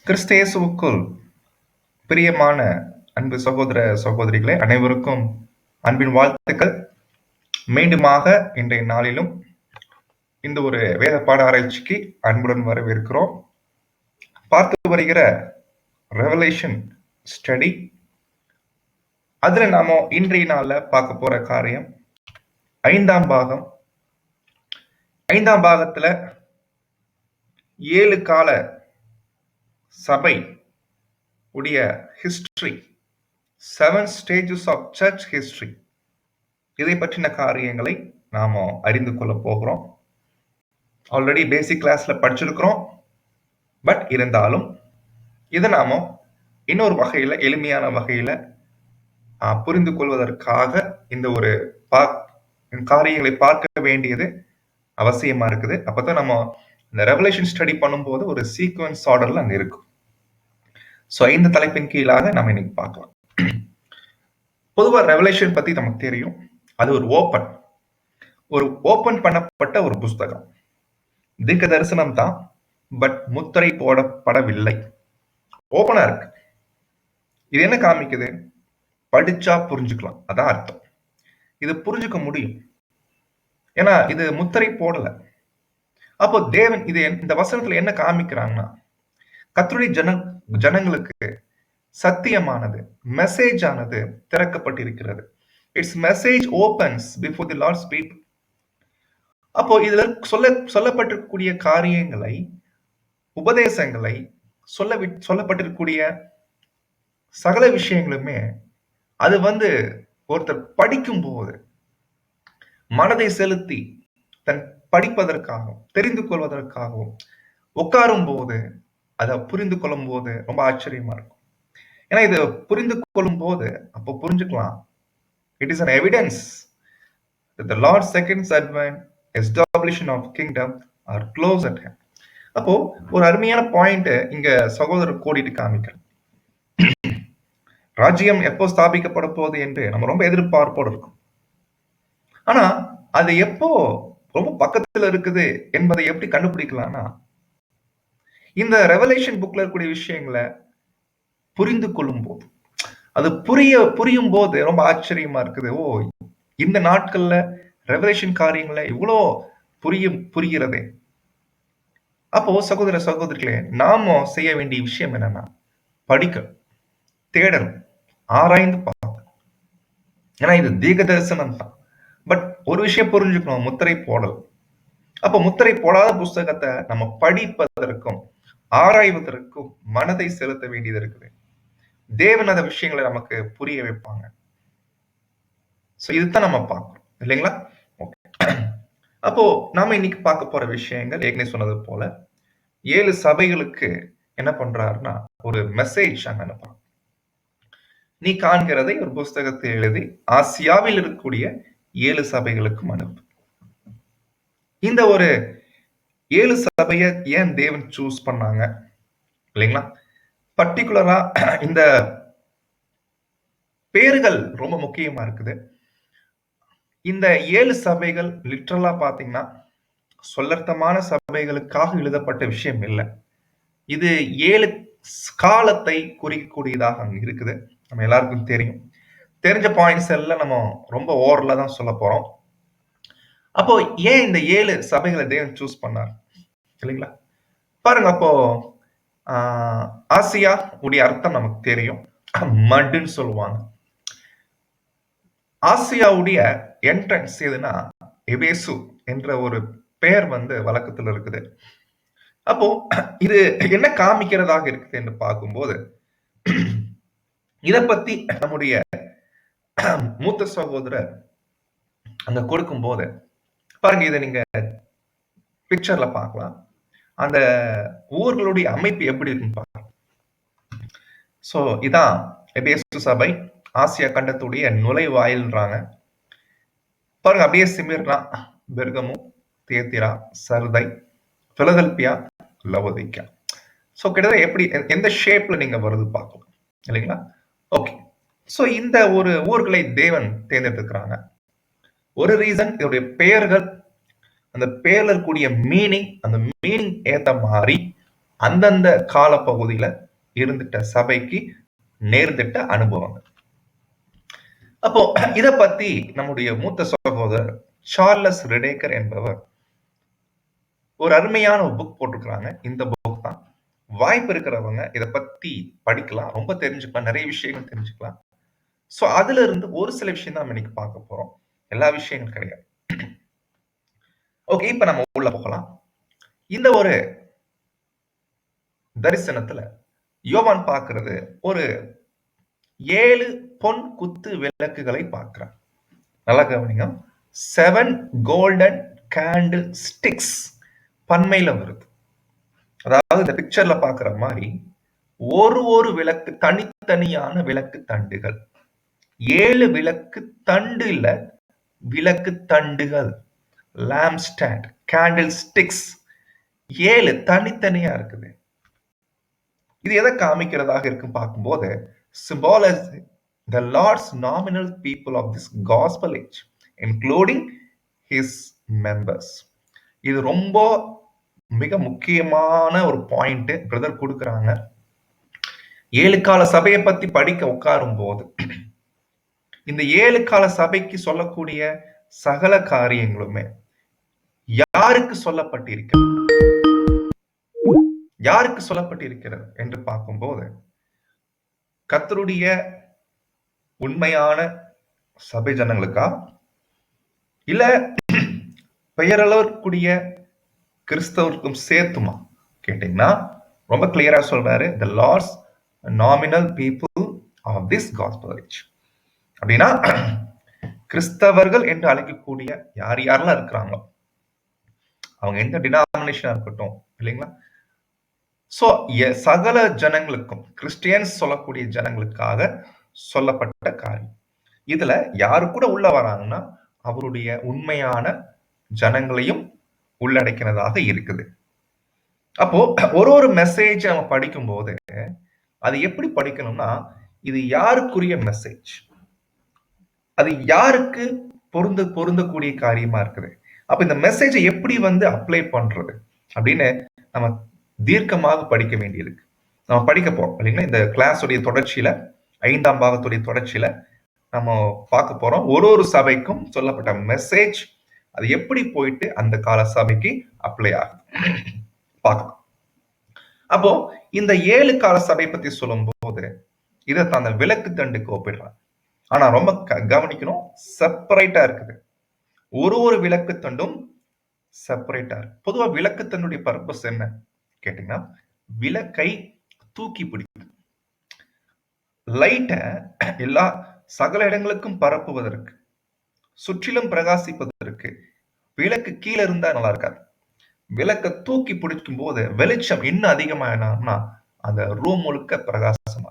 கிறிஸ்து இயேசுவுக்குள் பிரியமான அன்பு சகோதர சகோதரிகளே, அனைவருக்கும் அன்பின் வாழ்த்துக்கள். மீண்டுமாக இன்றைய நாளிலும் இந்த ஒரு வேத பாட ஆராய்ச்சிக்கு அன்புடன் வரவேற்கிறோம். பார்த்து வருகிற ரெவலேஷன் ஸ்டடி, அதுல நாம இன்றைய நாள்ல பார்க்க போற காரியம் 5ஆம் பாகம். 5ஆம் பாகத்துல 7 கால சபை உடைய history, 7 stages of church history, இதை பற்றின காரியங்களை நாம அறிந்து கொள்ள போகிறோம். ஆல்ரெடி பேசிக் கிளாஸ்ல படிச்சிருக்கிறோம். பட் இருந்தாலும் இதை நாம இன்னொரு வகையில, எளிமையான வகையில புரிந்து கொள்வதற்காக இந்த ஒரு காரியங்களை பார்க்க வேண்டியது அவசியமா இருக்குது. அப்பதான் நம்ம இந்த ரெவலேஷன் ஸ்டடி பண்ணும்போது ஒரு சீக்வன்ஸ் ஆர்டர்ல அங்க இருக்கும். ஸோ இந்த தலைப்பின் கீழாக நம்ம இன்னைக்கு பார்க்கலாம். பொதுவா ரெவலேஷன் பத்தி நமக்கு தெரியும். அது ஒரு ஓபன் பண்ணப்பட்ட ஒரு புஸ்தகம். தீர்க்க தரிசனம் தான், பட் முத்திரை போடப்படவில்லை. ஓபனா இருக்கு. இது என்ன காமிக்குது? படிச்சா புரிஞ்சுக்கலாம், அதான் அர்த்தம். இது புரிஞ்சுக்க முடியும், ஏன்னா இது முத்திரை போடல. அப்போ தேவன் இது இந்த வசனத்துல என்ன காமிக்கிறாங்கன்னா, கர்த்தருடைய ஜனங்களுக்கு சத்தியமானது, மெசேஜ் ஆனது திறக்கப்பட்டிருக்கிறது. It's message opens before the lord's people. அப்போ இதுல சொல்லப்பட்டிருக்கக்கூடிய காரியங்களை, உபதேசங்களை, சொல்லப்பட்டிருக்கக்கூடிய சகல விஷயங்களுமே அது ஒருத்தர் படிக்கும் போது மனதை செலுத்தி தன் படிப்பதற்காகவும் தெரிந்து கொள்வதற்காகவும் உட்காரும் போது அதை புரிந்து கொள்ளும் போது ரொம்ப ஆச்சரியமா இருக்கும். ஏன்னா இது புரிந்து கொள்ளும் போது அப்போ புரிஞ்சுக்கலாம், it is an evidence that the Lord's second advent, establishment of kingdom are close at hand. அப்போ ஒரு அருமையான பாயிண்ட் இங்க சகோதரர் கோடிட்டு காமிக்கிறேன். ராஜ்யம் எப்போ ஸ்தாபிக்கப்பட போகுது என்று நம்ம ரொம்ப எதிர்பார்ப்போடு இருக்கும். ஆனா அது எப்போ ரொம்ப பக்கத்துல இருக்குது என்பதை எப்படி கண்டுபிடிக்கலாம்னா, இந்த ரெவலேஷன் புக்ல இருக்கக்கூடிய விஷயங்களை புரிந்து கொள்ளும் போது, அது புரியும் போது ரொம்ப ஆச்சரியமா இருக்குது. ஓ, இந்த நாட்கள்ல ரெவலேஷன் காரியங்களை இவ்வளோ புரிகிறதே. அப்போ சகோதர சகோதரிகளே, நாம செய்ய வேண்டிய விஷயம் என்னன்னா, படிக்க, தேடணும், ஆராய்ந்து பார்க்க. ஏன்னா இது தீர்க்க தரிசனம் தான். பட் ஒரு விஷயம் புரிஞ்சுக்கணும், முத்திரை போடல். அப்ப முத்திரை போடாத புஸ்தகத்தை நம்ம படிப்பதற்கும் ஆராய்வதற்கும் மனதை செலுத்த வேண்டியது இருக்குது. தேவன் அந்த விஷயங்களை நமக்கு புரிய வைப்பாங்க. சோ இதுதான் நம்ம பார்க்கிறோம், இல்லைங்களா? ஓகே. அப்போ நாம இன்னைக்கு பார்க்க போற விஷயங்கள் ஏற்கனவே சொன்னது போல 7 சபைகளுக்கு என்ன பண்றாருன்னா ஒரு மெசேஜ் அனுப்புறான். நீ காண்கிறதை ஒரு புஸ்தகத்தை எழுதி ஆசியாவில் இருக்கக்கூடிய 7 சபைகளுக்கும் அனுப்பு. இந்த ஒரு 7 சபையை ஏன் தேவன் சூஸ் பண்ணாங்க, இல்லைங்களா? பர்டிகுலரா இந்த பேர்கள் ரொம்ப முக்கியமா இருக்குது. இந்த 7 சபைகள் லிட்டரலா பாத்தீங்கன்னா சொல்லர்த்தமான சபைகளுக்காக எழுதப்பட்ட விஷயம் இல்லை. இது 7 காலத்தை குறிக்கக்கூடியதாக அங்க இருக்குது. நம்ம எல்லாருக்கும் தெரியும். தெரிஞ்ச பாயிண்ட்ஸ் எல்லாம் நம்ம ரொம்ப ஓவர்ல தான் சொல்ல போறோம். அப்போ ஏன் இந்த 7 சபைகளை தேவன் சூஸ் பண்ணார், இல்லைங்களா? பாருங்க, அப்போ ஆசியா உடைய அர்த்தம் நமக்கு தெரியும், மட்னு சொல்லுவாங்க. ஆசியாவுடைய என்ட்ரன்ஸ் எதுனா எபேசு என்ற ஒரு பெயர் வழக்கத்தில் இருக்குது. அப்போ இது என்ன காமிக்கிறதாக இருக்குது என்று பார்க்கும்போது, இதை பத்தி நம்முடைய மூத்த சகோதரர் அங்க கொடுக்கும் போது பாருங்க, இதை நீங்க பிக்சர்ல பார்க்கலாம். அந்த ஊர்களுடைய அமைப்பு எப்படி இருக்குன்னு பாருங்க. சோ இதான் எபேசு சபை, ஆசியா கண்டத்துடைய நுழைவாயில்ன்றாங்க. பாருங்க, அப்படியே சிமிர்னா, பெர்கமு, தியத்திரா, சர்தை, பிலதெல்பியா, லவோதிக்கா. சோ கிட்டத்தட்ட எப்படி எந்த ஷேப்ல நீங்க வருது பார்க்கலாம், இல்லைங்களா? ஓகே. சோ இந்த ஒரு ஊர்களை தேவன் தேர்ந்தெடுக்கிறாங்க. ஒரு ரீசன், இதோடைய பெயர்கள், அந்த பெயர்ல இருக்கக்கூடிய மீனிங், அந்த மீனிங் ஏத்த மாதிரி அந்தந்த காலப்பகுதியில இருந்துட்ட சபைக்கு நேர்ந்திட்ட அனுபவங்கள். அப்போ இத பத்தி நம்முடைய மூத்த சகோதரர் சார்லஸ் ரெடேக்கர் என்பவர் ஒரு அருமையான புக் போட்டிருக்கிறாங்க. இந்த புக் தான். வாய்ப்பு இருக்கிறவங்க இத பத்தி படிக்கலாம். ரொம்ப தெரிஞ்சுக்கலாம். நிறைய விஷயங்கள் தெரிஞ்சுக்கலாம். சோ அதுல இருந்து ஒரு சில விஷயம் தான் நம்ம இன்னைக்கு பார்க்க போறோம். எல்லா விஷயங்களும் கிடையாது. ஓகே, இப்ப நம்ம உள்ள போகலாம். இந்த ஒரு தரிசனத்துல யோவான் பார்க்கிறது ஒரு 7 பொன் குத்து விளக்குகளை பார்க்கிறார். நல்லா கவனிங்க. 7 கோல்டன் கேண்டில் ஸ்டிக்ஸ் பன்மையில வருது. அதாவது இந்த பிக்சர்ல பார்க்கிற மாதிரி ஒரு விளக்கு தனித்தனியான விளக்கு தண்டுகள். 7 விளக்கு தண்டு இல்ல, விளக்கு தண்டுகள். lamp stand, candle sticks 7 தனித்தனியா இருக்குது. இது எதை காமிக்கிறதாக இருக்கு பார்க்கும்போது symbolize the Lord's nominal people of this gospel age, including his members. இது ரொம்ப மிக முக்கியமான ஒரு பாயிண்ட் பிரதர் கொடுக்குறாங்க. 7 கால சபையை பத்தி படிக்க உட்காரும் போது இந்த 7 கால சபைக்கு சொல்லக்கூடிய சகல காரியங்களுமே யாருக்கு சொல்லப்பட்டிருக்கிறது, யாருக்கு சொல்லப்பட்டிருக்கிறது என்று பார்க்கும்போது கர்த்தருடைய உண்மையான சபை ஜனங்களுக்கா, இல்ல பெயரளவுக்குரிய கிறிஸ்தவருக்கும் சேர்த்துமா கேட்டீங்கன்னா ரொம்ப கிளியரா சொல்றாரு, the Lord's nominal people of this gospel age. அப்படின்னா கிறிஸ்தவர்கள் என்று அழைக்கக்கூடிய யார் யாரெல்லாம் இருக்கிறாங்களோ அவங்க எந்த டினாமினேஷனா இருக்கட்டும் இல்லைங்களா, சோ சகல ஜனங்களுக்கும் கிறிஸ்டியன்ஸ் சொல்லக்கூடிய ஜனங்களுக்காக சொல்லப்பட்ட காரியம். இதுல யாரு கூட உள்ள வராங்கன்னா அவருடைய உண்மையான ஜனங்களையும் உள்ளடக்கினதாக இருக்குது. அப்போ ஒரு மெசேஜ் நம்ம படிக்கும் போது அது எப்படி படிக்கணும்னா இது யாருக்குரிய மெசேஜ், அது யாருக்கு பொருந்தக்கூடிய காரியமா இருக்குது. அப்ப இந்த மெசேஜை எப்படி அப்ளை பண்றது அப்படின்னு நம்ம தீர்க்கமாக படிக்க வேண்டியிருக்கு. நம்ம படிக்க போறோம் இல்லைங்களா, இந்த கிளாஸ் உடைய தொடர்ச்சியில 5ஆம் பாகத்துடைய தொடர்ச்சியில நம்ம பார்க்க போறோம். ஒரு சபைக்கும் சொல்லப்பட்ட மெசேஜ் அது எப்படி போயிட்டு அந்த கால சபைக்கு அப்ளை ஆகுது பார்க்கலாம். அப்போ இந்த 7 கால சபை பத்தி சொல்லும் போது இதைத்தான் அந்த விளக்கு தண்டுக்கு ஒப்பிடுறாங்க. ஆனா ரொம்ப கவனிக்கணும், செப்பரேட்டா இருக்குது. ஒரு விளக்கு தண்டும் செப்பரேட்டா இருக்கு. பொதுவா விளக்கு தண்டுடைய பர்பஸ் என்ன கேட்டீங்கன்னா விளக்கை தூக்கி பிடிக்கும், லைட்டை எல்லா சகல இடங்களுக்கும் பரப்புவதற்கு, சுற்றிலும் பிரகாசிப்பதற்கு. விளக்கு கீழே இருந்தா நல்லா இருக்காது. விளக்க தூக்கி பிடிக்கும் போது வெளிச்சம் இன்னும் அதிகமானா அந்த ரூம் முழுக்க பிரகாசமா.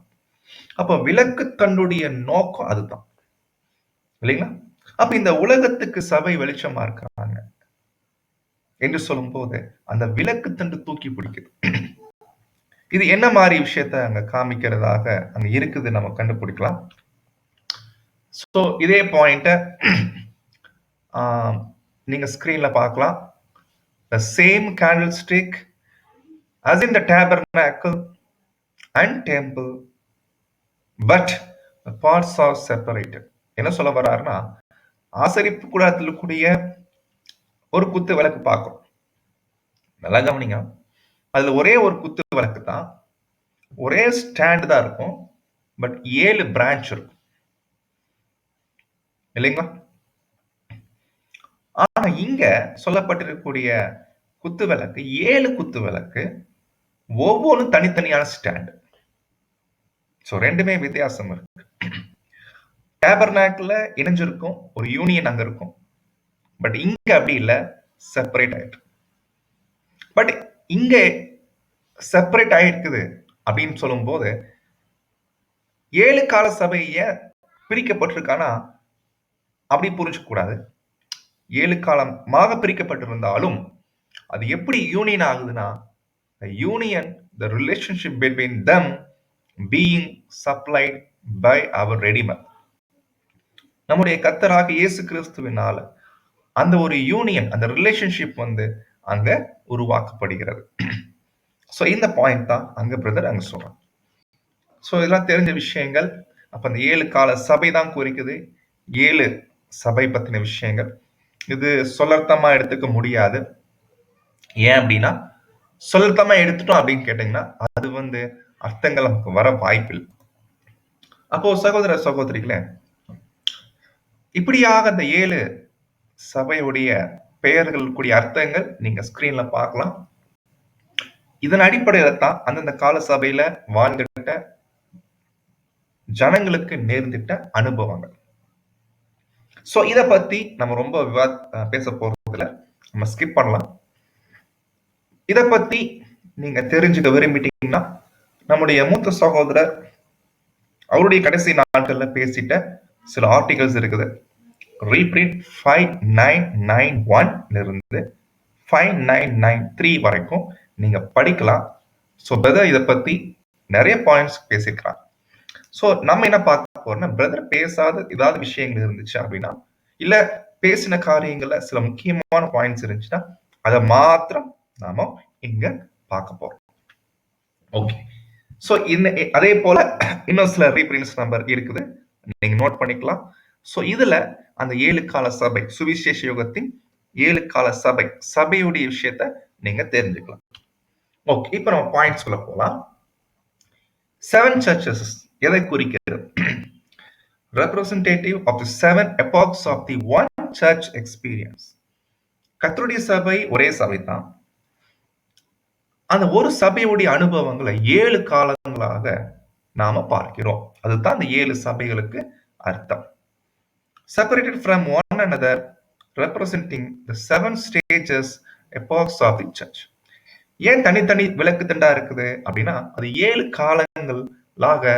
அப்ப விளக்கு தன்னுடைய நோக்கம் அதுதான் இல்லைங்களா. அப்ப இந்த உலகத்துக்கு சபை வெளிச்சமா இருக்கிறாங்க என்று சொல்லும் போது அந்த விளக்கு தண்டு தூக்கி பிடிக்குது. இது என்ன மாதிரி விஷயத்த அங்க காமிக்கிறதாக அங்க இருக்குது நம்ம கண்டுபிடிக்கலாம். சோ இதே பாயிண்ட நீங்க ஸ்கிரீன்ல பார்க்கலாம். The same candlestick as in the tabernacle and temple, but the parts are separated. என்ன சொல்ல வர்றாருன்னா ஆசரிப்பு கூடாரத்தில் கூடிய ஒரு குத்து விளக்கு பார்க்கும். நல்லா கவனிங்க, அதுல ஒரே ஒரு குத்து விளக்கு தான், ஒரே ஸ்டாண்ட் தான் இருக்கும், பட் 7 பிரான்ச் இருக்கும் இல்லைங்களா. ஆனா இங்க சொல்லப்பட்டிருக்கக்கூடிய குத்து விளக்கு 7 குத்து விளக்கு, ஒவ்வொன்றும் தனித்தனியான ஸ்டாண்ட். சோ ரெண்டுமே வித்தியாசம் இருக்கு. டேபர்னாக்கிள் இணைஞ்சிருக்கும், ஒரு யூனியன் அங்க இருக்கும். பட் இங்க அப்படி இல்ல, செப்பரேட் ஆயிட்டு. பட் இங்க செப்பரேட் ஆயிருக்குது அப்படின்னு சொல்லும் போது 7 கால சபை ஏன் பிரிக்கப்பட்டிருக்கானா அப்படி புரிஞ்சுக்க கூடாது. 7 காலமாக பிரிக்கப்பட்டிருந்தாலும் அது எப்படி யூனியன் ஆகுதுன்னா union, the relationship between them being supplied by our redeemer, நம்முடைய கர்த்தராக இயேசு கிறிஸ்துவினால அந்த ஒரு யூனியன், அந்த ரிலேஷன்ஷிப் அங்க உருவாக்கப்படுகிறது. ஸோ இந்த பாயிண்ட் தான் அங்க பிரதர் அங்க சொல்றாங்க. ஸோ இதெல்லாம் தெரிஞ்ச விஷயங்கள். அப்ப அந்த 7 கால சபை தான் குறிக்குது. 7 சபை பத்தின விஷயங்கள். இது சொல்லர்த்தமா எடுத்துக்க முடியாது. ஏன் அப்படின்னா சொல்லர்த்தமா எடுத்துட்டோம் அப்படின்னு கேட்டீங்கன்னா அது அர்த்தங்கள் நமக்கு வர வாய்ப்பில்லை. அப்போ சகோதர சகோதரிகளே, இப்படியாக அந்த 7 சபையுடைய பெயர்கள் கூடிய அர்த்தங்கள் நீங்க ஸ்கிரீன்ல பார்க்கலாம். இதன் அடிப்படையில தான் அந்தந்த கால சபையில வாழ்ந்துட்ட ஜனங்களுக்கு நேர்ந்திட்ட அனுபவங்கள். சோ இத பத்தி நம்ம ரொம்ப பேச போறதில்ல. நம்ம ஸ்கிப் பண்ணலாம். இத பத்தி நீங்க தெரிஞ்சுக்க விரும்பிட்டீங்கன்னா நம்முடைய மூத்த சகோதரர் அவருடைய கடைசி நாட்கள்ல பேசிட்ட சில ஆர்டிகல்ஸ் இருக்குது. ரீப்ரிண்ட் 5991 இருந்து 5993 வரைக்கும் நீங்க படிக்கலாம். ஸோ பிரதர் இதை பத்தி நிறைய பாயிண்ட்ஸ் பேசியிருக்கிறாங்க. ஸோ நம்ம என்ன பார்க்க போறோம்னா, பிரதர் பேசாத ஏதாவது விஷயங்கள் இருந்துச்சு அப்படின்னா, இல்ல பேசின காரியங்கள்ல சில முக்கியமான பாயிண்ட்ஸ் இருந்துச்சுன்னா அதை மாத்திரம் நாம இங்க பார்க்க போறோம். ஓகே. ஸோ அதே போல இன்னும் சில ரீப்ரிண்ட்ஸ் நம்பர் இருக்குது, நீங்க நோட் பண்ணிக்கலாம். ஸோ இதுல அந்த 7 கால சபை, சுவிசேஷ யுகத்தின் 7 கால சபை, சபையுடைய விஷயத்த நீங்க தெரிஞ்சுக்கலாம். ஓகே, இப்ப நம்ம பாயிண்ட்ஸ் குள்ள போலாம். 7 churches எதை குறிக்கிறது? Representative of the 7 epochs of the one church experience. கர்த்தருடைய சபை ஒரே சபை தான். அந்த ஒரு சபையுடைய அனுபவங்களை 7 காலங்களாக நாம பார்க்கிறோம். அதுதான் அந்த 7 சபைகளுக்கு அர்த்தம். Separated from one another, representing the 7 stages, epochs of the church. ஏன் தனித்தனி விளக்கு தண்டா இருக்குது அப்படின்னா, அது 7 காலங்களாக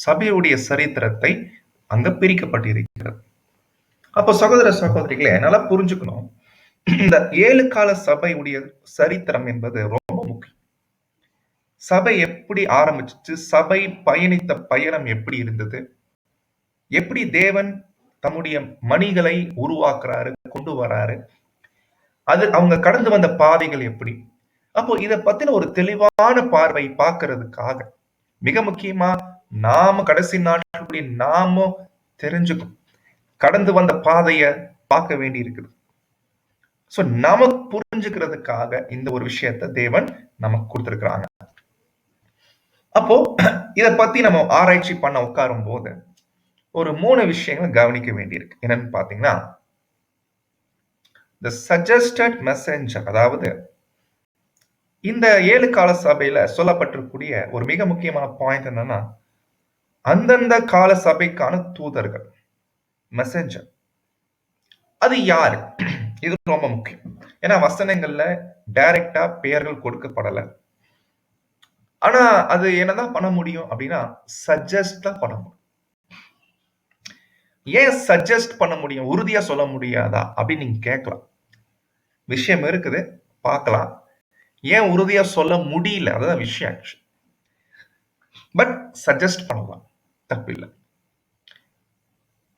சபையுடைய சரித்திரத்தை அங்க பிரிக்கப்பட்டிருக்கிறது. அப்போ சகோதர சகோதரிகளை நல்லா புரிஞ்சுக்கணும். இந்த 7 கால சபையுடைய சரித்திரம் என்பது ரொம்ப முக்கியம். சபை எப்படி ஆரம்பிச்சு, சபை பயணித்த பயணம் எப்படி இருந்தது, எப்படி தேவன் தம்முடைய மணிகளை உருவாக்குறாரு, கொண்டு வராரு, அது அவங்க கடந்து வந்த பாதைகள் எப்படி. அப்போ இதை பத்தின ஒரு தெளிவான பார்வை பார்க்கறதுக்காக மிக முக்கியமா நாம கடைசி நாட்களுடைய நாம தெரிஞ்சுக்கும் கடந்து வந்த பாதைய பார்க்க வேண்டி இருக்குது. சோ நமக்கு புரிஞ்சுக்கிறதுக்காக இந்த ஒரு விஷயத்த தேவன் நமக்கு கொடுத்திருக்கிறாங்க. அப்போ இத பத்தி நம்ம ஆராய்ச்சி பண்ண உட்காரும் போது ஒரு 3 விஷயங்கள் கவனிக்க வேண்டியிருக்கு. என்னன்னு பாத்தீங்கன்னா, the suggested messenger, அதாவது இந்த 7 கால சபையில சொல்லப்பட்டிருக்கூடிய ஒரு மிக முக்கியமான பாயிண்ட் என்னன்னா, அந்தந்த கால சபைக்கான தூதர்கள், மெசஞ்சர். அது யாரு? இது ரொம்ப முக்கியம். ஏன்னா வசனங்கள்ல டைரக்டா பெயர்கள் கொடுக்கப்படல. ஆனா அது என்னதான் பண்ண முடியும் அப்படின்னா, சஜஸ்ட் தான் பண்ண முடியும். ஏன் சஜஸ்ட் பண்ண முடியும், உறுதியா சொல்ல முடியாதா அப்படின்னு நீங்க கேட்கலாம். விஷயம் இருக்குது, பார்க்கலாம். ஏன் உறுதியா சொல்ல முடியல, அதுதான் விஷயம். பட் சஜஸ்ட் பண்ணலாம், தப்பில்லை.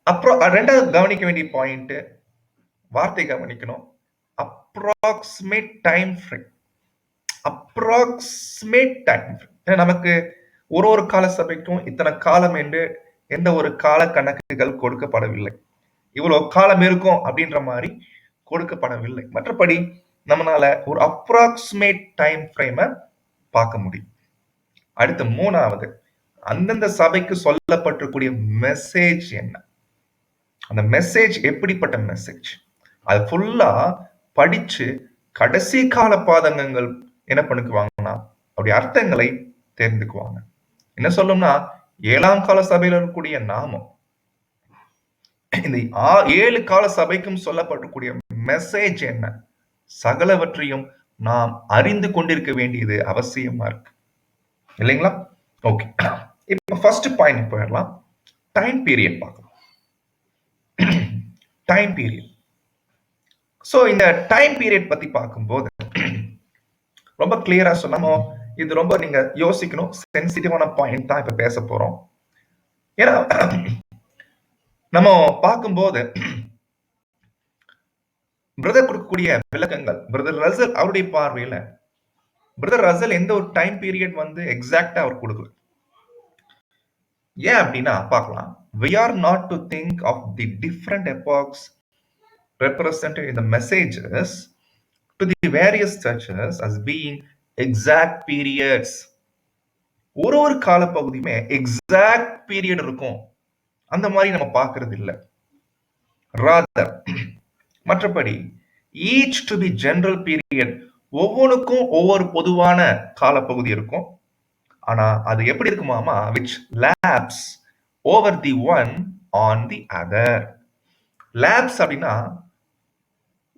அப்புறம் ரெண்டாவது கவனிக்க வேண்டிய பாயிண்ட், வார்த்தை கவனிக்கணும். Approximate time frame. Approximate time frame. நமக்கு ஒரு கால சபைக்கும் இத்தனை காலம் என்று எந்த ஒரு கால கணக்குகள் கொடுக்கப்படவில்லை. இவ்வளவு காலம் இருக்கும் அப்படின்ற மாதிரி கொடுக்கப்படவில்லை. மற்றபடி நம்மளால ஒரு அப்ராக்சிமேட் டைம் ஃப்ரேமை பார்க்க முடியும். அடுத்து மூணாவது, அந்தந்த சபைக்கு சொல்லப்பட்டிருக்கூடிய மெசேஜ் என்ன, அந்த மெசேஜ் எப்படிப்பட்ட மெசேஜ், அது ஃபுல்லா படிச்சு கடைசி கால பாதகங்கள் என்ன பண்ணிக்குவாங்கன்னா அப்படி அர்த்தங்களை தெரிந்துக்குவாங்க. என்ன சொல்லும்னா, 7ஆம் கால சபையில இருக்கக்கூடிய நாமம் இந்த 7 கால சபைக்கும் சொல்லப்பட்டிருக்கூடிய மெசேஜ் என்ன, சகலவற்றையும் நாம் அறிந்து கொண்டிருக்க வேண்டியது அவசியமா இருக்கு, இல்லைங்களா? ஓகே, இப்ப ஃபர்ஸ்ட் பாயிண்ட் போயிடலாம். டைம் பீரியட் பார்க்கலாம். Time period. சோ இந்த டைம் பீரியட் பத்தி பார்க்கும்போது ரொம்ப கிளியரா சொன்னோம். இது ரொம்ப நீங்க யோசிக்கணும், சென்சிட்டிவான பாயிண்ட் தான் இப்ப பேச போறோம். ஏன்னா நம்ம பார்க்கும்போது பிரதர் கொடுக்கக்கூடிய விளக்கங்கள், பிரதர் ரசல் அவருடைய பார்வையில பிரதர் ரசல் எந்த ஒரு டைம் பீரியட் வந்து எக்ஸாக்டா அவர் கொடுக்கல. ஏன் அப்படின்னா பார்க்கலாம். We are not to think of the different epochs represented in the messages to the various churches as being exact periods. ஒரு காலப்பகுதியுமே எக்ஸாக்ட் பீரியட் இருக்கும் அந்த மாதிரி நம்ம பார்க்கறது இல்லை. ராதர் மற்றபடி each to be general period, ஒவ்வொன்றுக்கும் ஒவ்வொரு பொதுவான காலப்பகுதி இருக்கும். ஆனா அது எப்படி இருக்குமாமா, which lapse over the one on the other. Lapse அப்படின்னா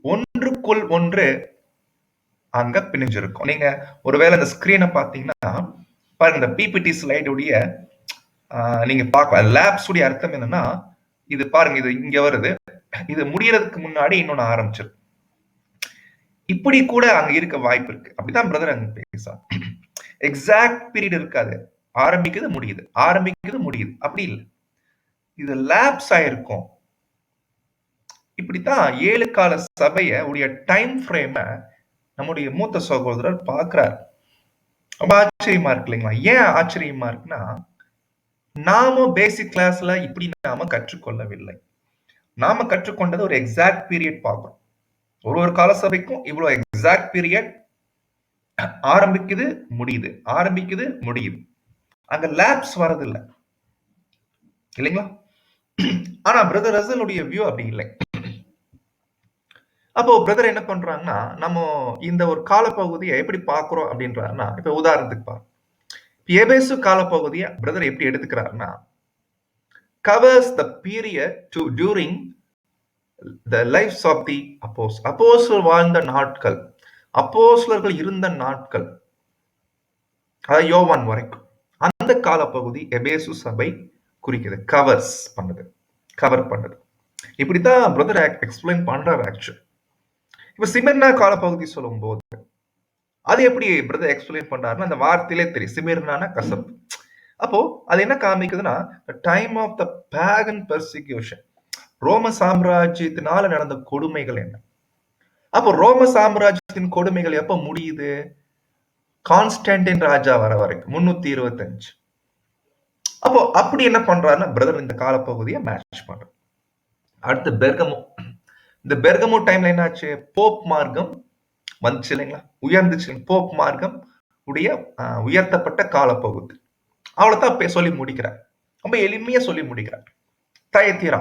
ஒன்றுக்குள் ஒன்று அங்க பிணைஞ்சிருக்கும். நீங்க ஒருவேளை இந்த ஸ்கிரீனை பார்த்தீங்கன்னா பாருங்க, இந்த பிபிடி ஸ்லைடுடைய நீங்க பார்க்கலாம். லேப்ஸ் உடைய அர்த்தம் என்னன்னா, இது பாருங்க, இது இங்க வருது, இது முடியறதுக்கு முன்னாடி இன்னொன்னு ஆரம்பிச்சிருக்கு. இப்படி கூட அங்க இருக்க வாய்ப்பு இருக்கு. அப்படிதான் பிரதர் அங்க பேச எக்ஸாக்ட் பீரியட் இருக்காது. ஆரம்பிக்குது முடியுது, ஆரம்பிக்குது முடியுது, அப்படி இல்லை. இது லேப்ஸ் ஆயிருக்கும். இப்படித்தான் 7 கால சபைய உடைய டைம் ஃப்ரேம நம்முடைய மூத்த சகோதரர் பார்க்கிறார். ரொம்ப ஆச்சரியமா இருக்கு இல்லைங்களா? ஏன் ஆச்சரியமா இருக்குன்னா, நாம பேசிக் கிளாஸ்ல இப்படி நாம கற்றுக்கொள்ளவில்லை. நாம கற்றுக்கொண்டது ஒரு எக்ஸாக்ட் பீரியட் பார்க்கிறோம். ஒரு கால சபைக்கும் இவ்வளவு எக்ஸாக்ட் பீரியட், ஆரம்பிக்குது முடியுது, ஆரம்பிக்குது முடியுது. அங்க லேப்ஸ் வரதில்லை இல்லைங்களா? ஆனா பிரதர் ரசலுடைய வியூ அப்படி இல்லை. அப்போ பிரதர் என்ன பண்றாங்கன்னா, நம்ம இந்த ஒரு காலப்பகுதியை எப்படி பார்க்கிறோம் அப்படின்றாருன்னா, இப்ப உதாரணத்துக்கு பாருங்க, எபேசு காலப்பகுதியை பிரதர் எப்படி எடுத்துக்கிறாருன்னா, covers the period to during the lifes of the அப்போஸ்தலர் வாழ்ந்த நாட்கள், அப்போஸ்தலர்கள் இருந்த நாட்கள், அதாவது யோவான் வரைக்கும் அந்த காலப்பகுதி எபேசு சபை குறிக்குது. கவர்ஸ் பண்ணுது, கவர் பண்ணுது. இப்படித்தான் பிரதர் எக்ஸ்பிளைன் பண்றாரு. ஆக்சுவல் இப்ப சிமெர்னா காலப்பகுதி சொல்லும் போது அது எப்படி பிரதர் எக்ஸ்பிளைன் பண்றாருன்னா, அந்த வார்த்தையிலே தெரியும், சிமெர்னான கசப்பு. அப்போ அது என்ன காமிக்குதுன்னா, time of the pagan persecution, ரோம சாம்ராஜ்யத்தினால நடந்த கொடுமைகள் என்ன. அப்போ ரோம சாம்ராஜ்யத்தின் கொடுமைகள் எப்ப முடியுது? கான்ஸ்டன்டின் ராஜா வர வரைக்கும் 325. அப்போ அப்படி என்ன பண்றாருன்னா, பிரதர் இந்த காலப்பகுதியை மேட்ச் பண்றாரு. அடுத்து பெர்கமோ. இந்த பெர்கமோ டைம்ல என்னாச்சு? போப் மார்க்கம் வந்துச்சு இல்லைங்களா? உயர்ந்துச்சு. போப் மார்க்கம் உடைய உயர்த்தப்பட்ட காலப்பகுதி. அவ்வளவுதான் சொல்லி முடிக்கிறார். ரொம்ப எளிமையா சொல்லி முடிக்கிறார். தயத்தீரா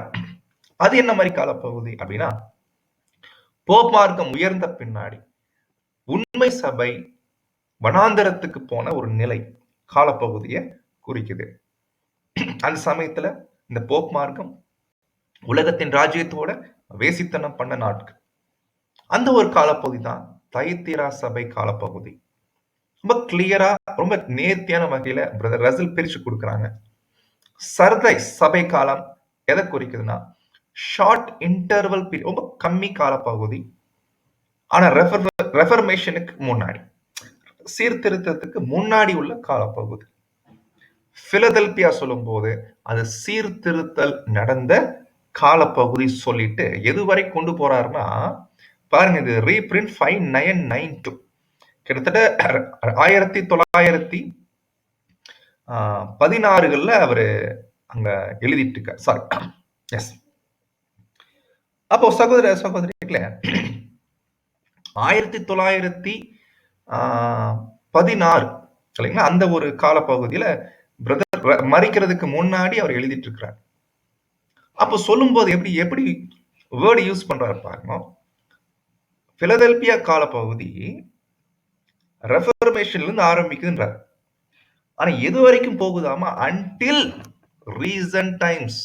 அது என்ன மாதிரி காலப்பகுதி அப்படின்னா, போப் மார்க்கம் உயர்ந்த பின்னாடி உண்மை சபை வனாந்தரத்துக்கு போன ஒரு நிலை காலப்பகுதியை குறிக்குது. அந்த சமயத்துல இந்த போப் மார்க்கம் உலகத்தின் ராஜ்யத்தோட வேசித்தனம் பண்ண நாட்கள். அந்த ஒரு காலப்பகுதி தான் தயத்தீரா சபை காலப்பகுதி. ரொம்ப கிளியரா, ரொம்ப நேர்த்தியான வகையில பிரதர் ரசல் பிரிச்சு கொடுக்குறாங்க. சர்தை சபை காலம் எதை குறிக்குதுன்னா, ஷார்ட் இன்டர்வல் பீரியட், ரொம்ப கம்மி காலப்பகுதி. ஆனா ரெஃபர்மேஷனுக்கு முன்னாடி, சீர்திருத்தத்துக்கு முன்னாடி உள்ள காலப்பகுதி. பிலதெல்பியா சொல்லும் போது அது சீர்திருத்தல் நடந்த காலப்பகுதி சொல்லிட்டு எதுவரை கொண்டு போறாருன்னா, பாருங்க, இது ரீபிரிண்ட் 5992, கிட்டத்தட்ட 1916 அவரு அங்க எழுதிட்டு இருக்கார். Sorry, yes. அப்போ சகோதர சகோதரிகளே, 1916 இல்லைங்களா, அந்த ஒரு காலப்பகுதியில பிரதர் மறிக்கிறதுக்கு முன்னாடி அவர் எழுதிட்டு இருக்கிறார். அப்போ சொல்லும் போது எப்படி எப்படி வேர்டு யூஸ் பண்றாரு பாருங்க. பிலதெல்பியா காலப்பகுதி ரெஃபர்மேஷன்ல இருந்து ஆரம்பிக்குதுன்றார். ஆனா எது வரைக்கும் போகுதாமா? Until recent times.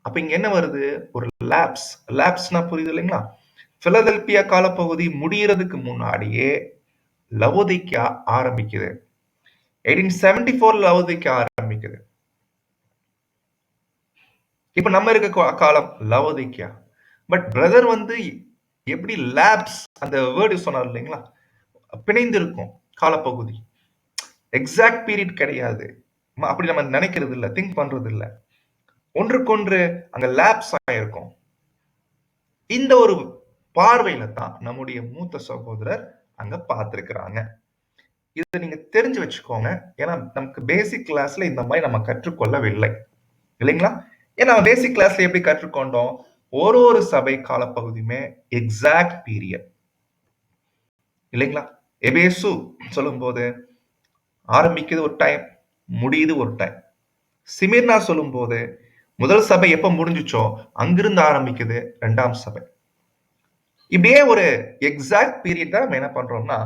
அப்ப இங்க என்ன வருது? ஒரு லேப்ஸ். லேப்ஸ்னா புரியுது இல்லைங்களா? பிலதெல்பியா காலப்பகுதி முடியறதுக்கு முன்னாடியே லவோதிக்கா ஆரம்பிக்குது. 1874 லவோதிக்கா ஆரம்பிக்குது. இப்ப நம்ம இருக்க காலம் லவோதிக்கா. பட் பிரதர் வந்து எப்படி லேப்ஸ், அந்த வேர்டு சொன்னார் இல்லைங்களா, பிணைந்து இருக்கும் காலப்பகுதி. எக்ஸாக்ட் பீரியட் கிடையாது. அப்படி நம்ம நினைக்கிறது இல்லை, திங்க் பண்றது இல்லை. ஒன்றுக்கொன்று அங்க லேப்ஸ் ஆயிருக்கும். இந்த ஒரு பார்வையில தான் நம்முடைய மூத்த சகோதரர் அங்க பார்த்திருக்கிறாங்க. இதை நீங்க தெரிஞ்சு வச்சுக்கோங்க. ஏன்னா நமக்கு பேசிக் கிளாஸ்ல இந்த மாதிரி நம்ம கற்றுக்கொள்ளவில்லை இல்லைங்களா? ஏன்னா பேசிக் கிளாஸ்ல எப்படி கற்றுக்கொண்டோம்? ஒரு சபை காலப்பகுதியுமே எக்ஸாக்ட் பீரியட் இல்லைங்களா? எபேசு சொல்லும்போது ஆரம்பிக்குது ஒரு டைம், முடியுது ஒரு டைம். சிமிர்னா சொல்லும்போது முதல் சபை எப்ப முடிஞ்சுச்சோ அங்கிருந்து ஆரம்பிக்குது 2ஆம் சபை. இப்படியே ஒரு எக்ஸாக்ட் பீரியட் தான் நம்ம என்ன பண்றோம்னா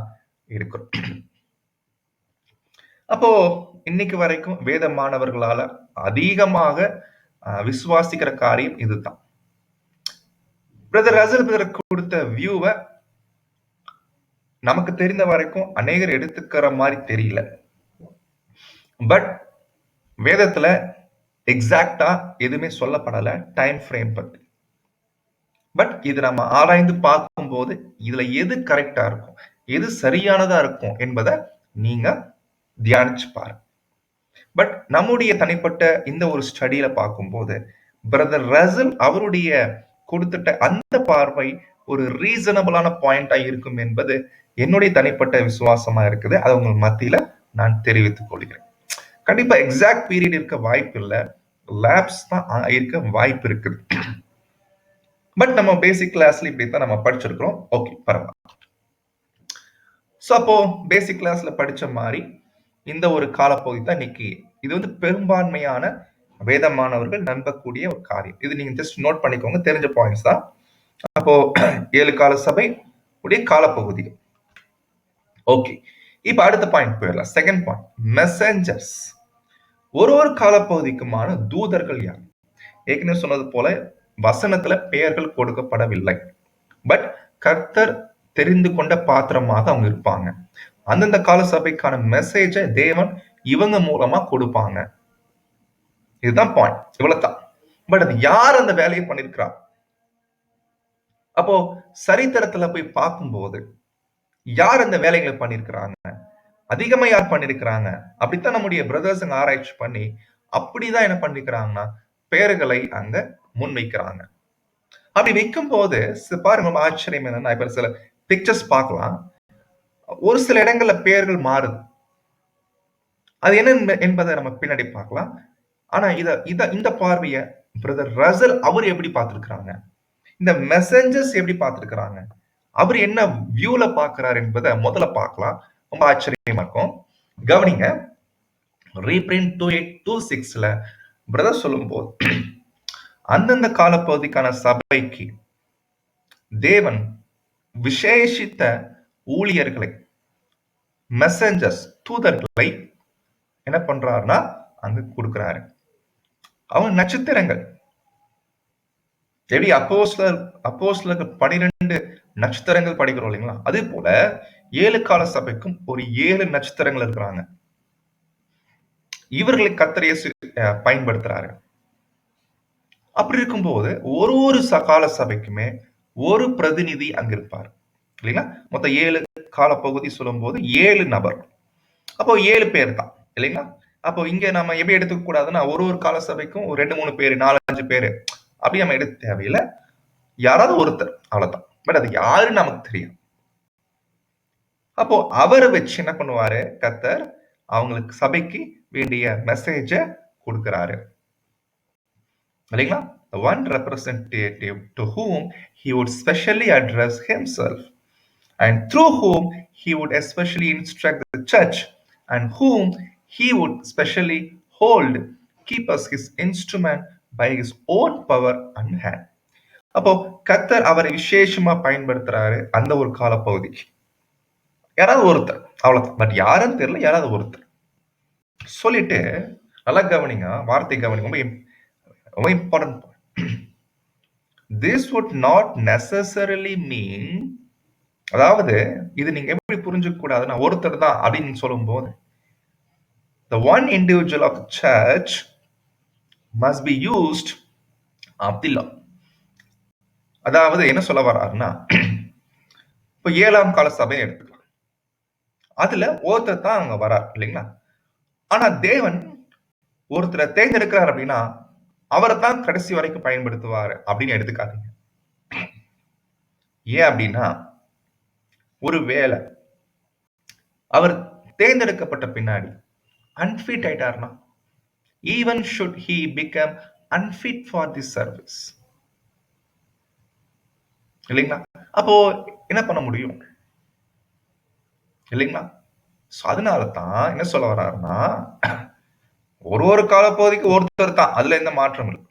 இருக்கிறோம். அப்போ இன்னைக்கு வரைக்கும் வேத மாணவர்களால அதிகமாக விசுவாசிக்கிற காரியம் இதுதான். பிரதர் ரசல் பிரதர் கொடுத்த வியூவை நமக்கு தெரிந்த வரைக்கும் அநேகர் எடுத்துக்கிற மாதிரி தெரியல. பட் வேதத்துல எக்ஸாக்டா எதுவுமே சொல்லப்படல டைம் ஃப்ரேம் பத்தி. பட் இது நம்ம ஆராய்ந்து பார்க்கும்போது இதுல எது கரெக்டா இருக்கும், எது சரியானதா இருக்கும் என்பதை நீங்க தியானிச்சு பாருங்க. பட் நம்முடைய தனிப்பட்ட இந்த ஒரு ஸ்டடியில பார்க்கும்போது பிரதர் ரசல் அவருடைய கொடுத்துட்ட அந்த பார்வை ஒரு ரீசனபிளான பாயிண்டா இருக்கும் என்பது என்னுடைய தனிப்பட்ட விசுவாசமா இருக்குது. அது உங்கள் மத்தியில நான் தெரிவித்துக் கொள்கிறேன். கண்டிப்பா எக்ஸாக்ட் பீரியட் இருக்க வாய்ப்பு இல்லை, லேப்ஸ் தான் இருக்க வாய்ப்பு இருக்குது. பட் நம்ம பேசிக் கிளாஸ்ல இப்படித்தான் நம்ம படிச்சிருக்கிறோம். ஓகே, பரவாயில்ல. ஸோ அப்போ பேசிக் கிளாஸ்ல படிச்ச மாதிரி இந்த ஒரு காலப்பகுதி தான் இன்னைக்கு. இது வந்து பெரும்பான்மையான வேதமானவர்கள் நம்பக்கூடிய ஒரு காரியம். இது நீங்க ஜஸ்ட் நோட் பண்ணிக்கோங்க, தெரிஞ்ச பாயிண்ட்ஸ் தான். அப்போ 7 கால சபை உடைய காலப்பகுதி. ஓகே, இப்ப அடுத்த பாயிண்ட் போயிடலாம். Second point, messengers. ஒரு காலப்பகுதிக்குமான தூதர்கள் யார்? ஏற்கனவே சொன்னது போல வசனத்துல பெயர்கள் கொடுக்கப்படவில்லை. பட் கர்த்தர் தெரிந்து கொண்ட பாத்திரமாக அவங்க இருப்பாங்க. அந்தந்த கால சபைக்கான மெசேஜை தேவன் இவங்க மூலமா கொடுப்பாங்க. இதுதான் பாயிண்ட், இவ்வளவுதான். பட் அது யார் அந்த வேலையை பண்ணிருக்கிறா? அப்போ சரித்திரத்துல போய் பார்க்கும்போது யார் அந்த வேலைகளை பண்ணிருக்கிறாங்க, அதிகமா யார் பண்ணிருக்கிறாங்க, அப்படித்தான் நம்முடைய பிரதர்ஸ் ஆராய்ச்சி பண்ணி அப்படிதான் என்ன பண்ணிருக்கிறாங்கன்னா பெயர்களை அங்க முன்வைக்கிறாங்க. அப்படி வைக்கும் போது பாருங்க, ஆச்சரியம் என்னன்னா, இப்ப சில பிக்சர்ஸ் பார்க்கலாம், ஒரு சில இடங்கள்ல பெயர்கள் மாறுது. அது என்ன என்பதை நம்ம பின்னாடி பார்க்கலாம். ஆனா இந்த பார்வைய பிரதர் ரசல் அவர் எப்படி பார்த்திருக்கிறாங்க, இந்த மெசஞ்சர்ஸ் எப்படி பார்த்திருக்கிறாங்க, அவர் என்ன வியூல பார்க்கிறார் என்பதை முதல்ல பார்க்கலாம். ரொம்ப ஆச்சரியமா இருக்கும். கவனிங்க, ரீப்ரிண்ட் 2826ல பிரதர் சொல்லும் போது அந்தந்த காலப்பகுதிக்கான சபைக்கு தேவன் விசேஷித்த ஊழியர்களை, மெசஞ்சர்ஸ், தூதர்களை என்ன பண்றாருன்னா அங்க கொடுக்கிறாரு. அவங்க நட்சத்திரங்கள் எப்படி அப்போஸ்தலர்கள் 12 நட்சத்திரங்கள் படிக்கிறோம் இல்லைங்களா, அதே போல 7 கால சபைக்கும் ஒரு 7 நட்சத்திரங்கள் இருக்கிறாங்க. இவர்களை கர்த்தர் இயேசு பயன்படுத்துறாரு. அப்படி இருக்கும்போது ஒரு கால சபைக்குமே ஒரு பிரதிநிதி அங்க இருப்பார் இல்லைங்களா. மொத்தம் 7 கால பகுதி சொல்லும் போது 7 நபர், அப்போ 7 பேர் தான் இல்லைங்களா. அப்போ இங்க நம்ம எப்படி எடுத்துக்க கூடாதுன்னா ஒரு கால சபைக்கும் ஒரு 2-3 பேர் 4-5 பேர் அப்படி நம்ம எடுக்க தேவையில்லை. யாராவது ஒருத்தர், அவ்வளவுதான். பட் அது யாருன்னு நமக்கு தெரியும். அப்போ அவரை வச்சு என்ன பண்ணுவாரு கர்த்தர், அவங்களுக்கு சபைக்கு வேண்டிய மெசேஜ கொடுக்கிறாரு இல்லைங்களா. The one representative to whom he would specially address himself, and through whom he would especially instruct the church, and whom he would specially hold, keep as his instrument by his own power and hand. அப்போ கர்த்தர் அவரை விசேஷமா பயன்படுத்துறாரு அந்த ஒரு காலப்பகுதிக்கு. யாராவது ஒருத்தர், அவ்வளவுதான். But யாருன்னு தெரியல, யாராவது ஒருத்தர் சொல்லிட்டு நல்லா கவனிங்க, வார்த்தை கவனிங்க, ரொம்ப important. This would not necessarily mean, அதாவது இது நீங்க எப்படி புரிஞ்சுக்க கூடாதுன்னா ஒருத்தர் தான் அப்படின்னு சொல்லும் போது the one individual of the church must be used of the law. அதாவது என்ன சொல்ல வர்றாருன்னா, இப்ப 7ஆம் கால சபையை எடுத்துக்கலாம், அதுல ஒருத்தர் தான் அங்க வரார் இல்லைங்களா. ஆனா தேவன் ஒருத்தரை தேர்ந்தெடுக்கிறார் அப்படின்னா அவரை தான் கடைசி வரைக்கும் பயன்படுத்துவார் அப்படின்னு எடுத்துக்காதீங்க. ஏன் அப்படின்னா, ஒருவேளை அவர் தேர்ந்தெடுக்கப்பட்ட பின்னாடி அன்ஃபிட் ஆயிட்டார்னா, even should he become unfit for the service. இல்லைங்களா? அப்போ என்ன பண்ண முடியும்? இல்லைங்களா? அதனால தான் என்ன சொல்ல வர்றாருன்னா, ஒரு காலப்பகுதிக்கு ஒருத்தர் தான். அதுல எந்த மாற்றம் இல்லை.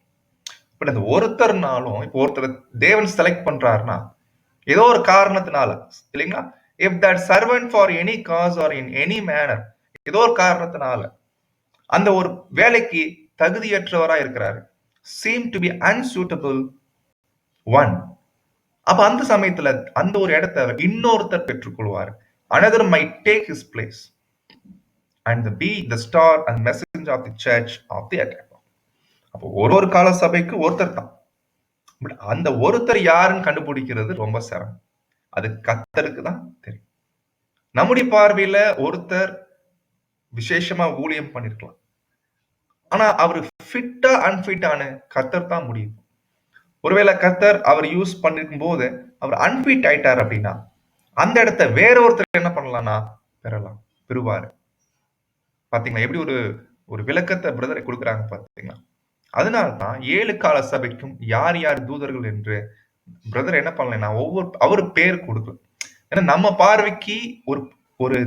பட் அந்த ஒருத்தர்னாலும், இப்போ ஒருத்தர் தேவன் செலக்ட் பண்றாருன்னா, ஏதோ ஒரு காரணத்தினால, இல்லைங்களா? If that servant for any cause or in any manner, ஏதோ ஒரு காரணத்தினால அந்த ஒரு வேலைக்கு தகுதியற்றவரா இருக்கிறாரு, seem to be unsuitable one. அப்ப அந்த சமயத்துல அந்த ஒரு இடத்தை இன்னொருத்தர் பெற்றுக்கொள்வார். another might take his place and be the star and messenger of the church of the attack. அப்போ ஒரு கால சபைக்கு ஒருத்தர் தான். பட் அந்த ஒருத்தர் யாருன்னு கண்டுபிடிக்கிறது ரொம்ப சிரமம். அது கர்த்தருக்கு தான் தெரியும். நம்முடைய பார்வையில ஒருத்தர் விசேஷமா ஊழியம் பண்ணிருக்கலாம். ஆனா அவர் ஃபிட்டா அன்ஃபிட்டான கர்த்தர் தான் முடியும். ஒருவேளை கர்த்தர் அவர் யூஸ் பண்ணிருக்கும் போது அவர் அன்ஃபிட் ஆயிட்டார் அப்படின்னா, அந்த இடத்தை வேற ஒருத்தர் என்ன பண்ணலாம்னா பெறுவாரு. பாத்தீங்களா? எப்படி ஒரு ஒரு விளக்கத்தை பிரதர் கொடுக்குறாங்க பாத்தீங்களா? அதனால தான் 7 கால சபைக்கும் யார் யார் தூதர்கள் என்று பிரதர் என்ன பண்ணலைன்னா அவரு பேர் கொடுக்கல. ஏன்னா நம்ம பார்வைக்கு ஒரு ஒரு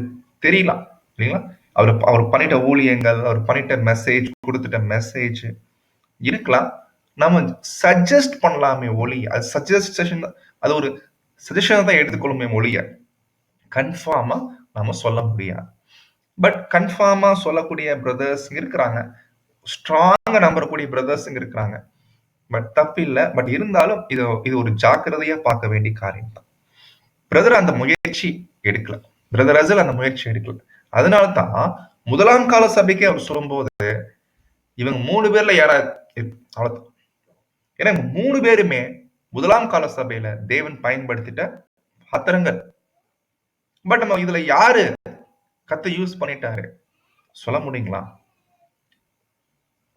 தெரியலாம் இல்லைங்களா? அவர் அவர் பண்ணிட்ட ஊழியங்கள், அவர் பண்ணிட்ட மெசேஜ், கொடுத்துட்ட மெசேஜ் இருக்கலாம். நம்ம சஜஸ்ட் பண்ணலாமே ஒழிய, அது சஜஸ்டேஷன், அது ஒரு சஜஷனை தான் எடுத்துக்கொள்ளுமே ஒழிய கன்ஃபார்மா நம்ம சொல்ல முடியாது. பட் கன்ஃபார்மா சொல்லக்கூடிய பிரதர்ஸ் இருக்கிறாங்க, ஸ்ட்ராங்கா நம்பக்கூடிய பிரதர்ஸ் இருக்கிறாங்க. பட் தப்பு இல்லை. பட் இருந்தாலும் இது ஒரு ஜாக்கிரதையா பார்க்க வேண்டிய காரியம் தான். பிரதர் அந்த முயற்சி எடுக்கல, பிரதர் ரசல் அந்த முயற்சி எடுக்கல. அதனால தான் முதலாம் கால சபைக்கு அவர் சொல்லும்போது இவங்க 3 பேர்ல யாராவது அவ்வளவுதான். ஏன்னா 3 பேருமே முதலாம் கால சபையில தேவன் பயன்படுத்திட்ட பாத்திரங்கள். பட் நம்ம இதுல யாரு கத்தை யூஸ் பண்ணிட்டாரு சொல்ல முடியுங்களா?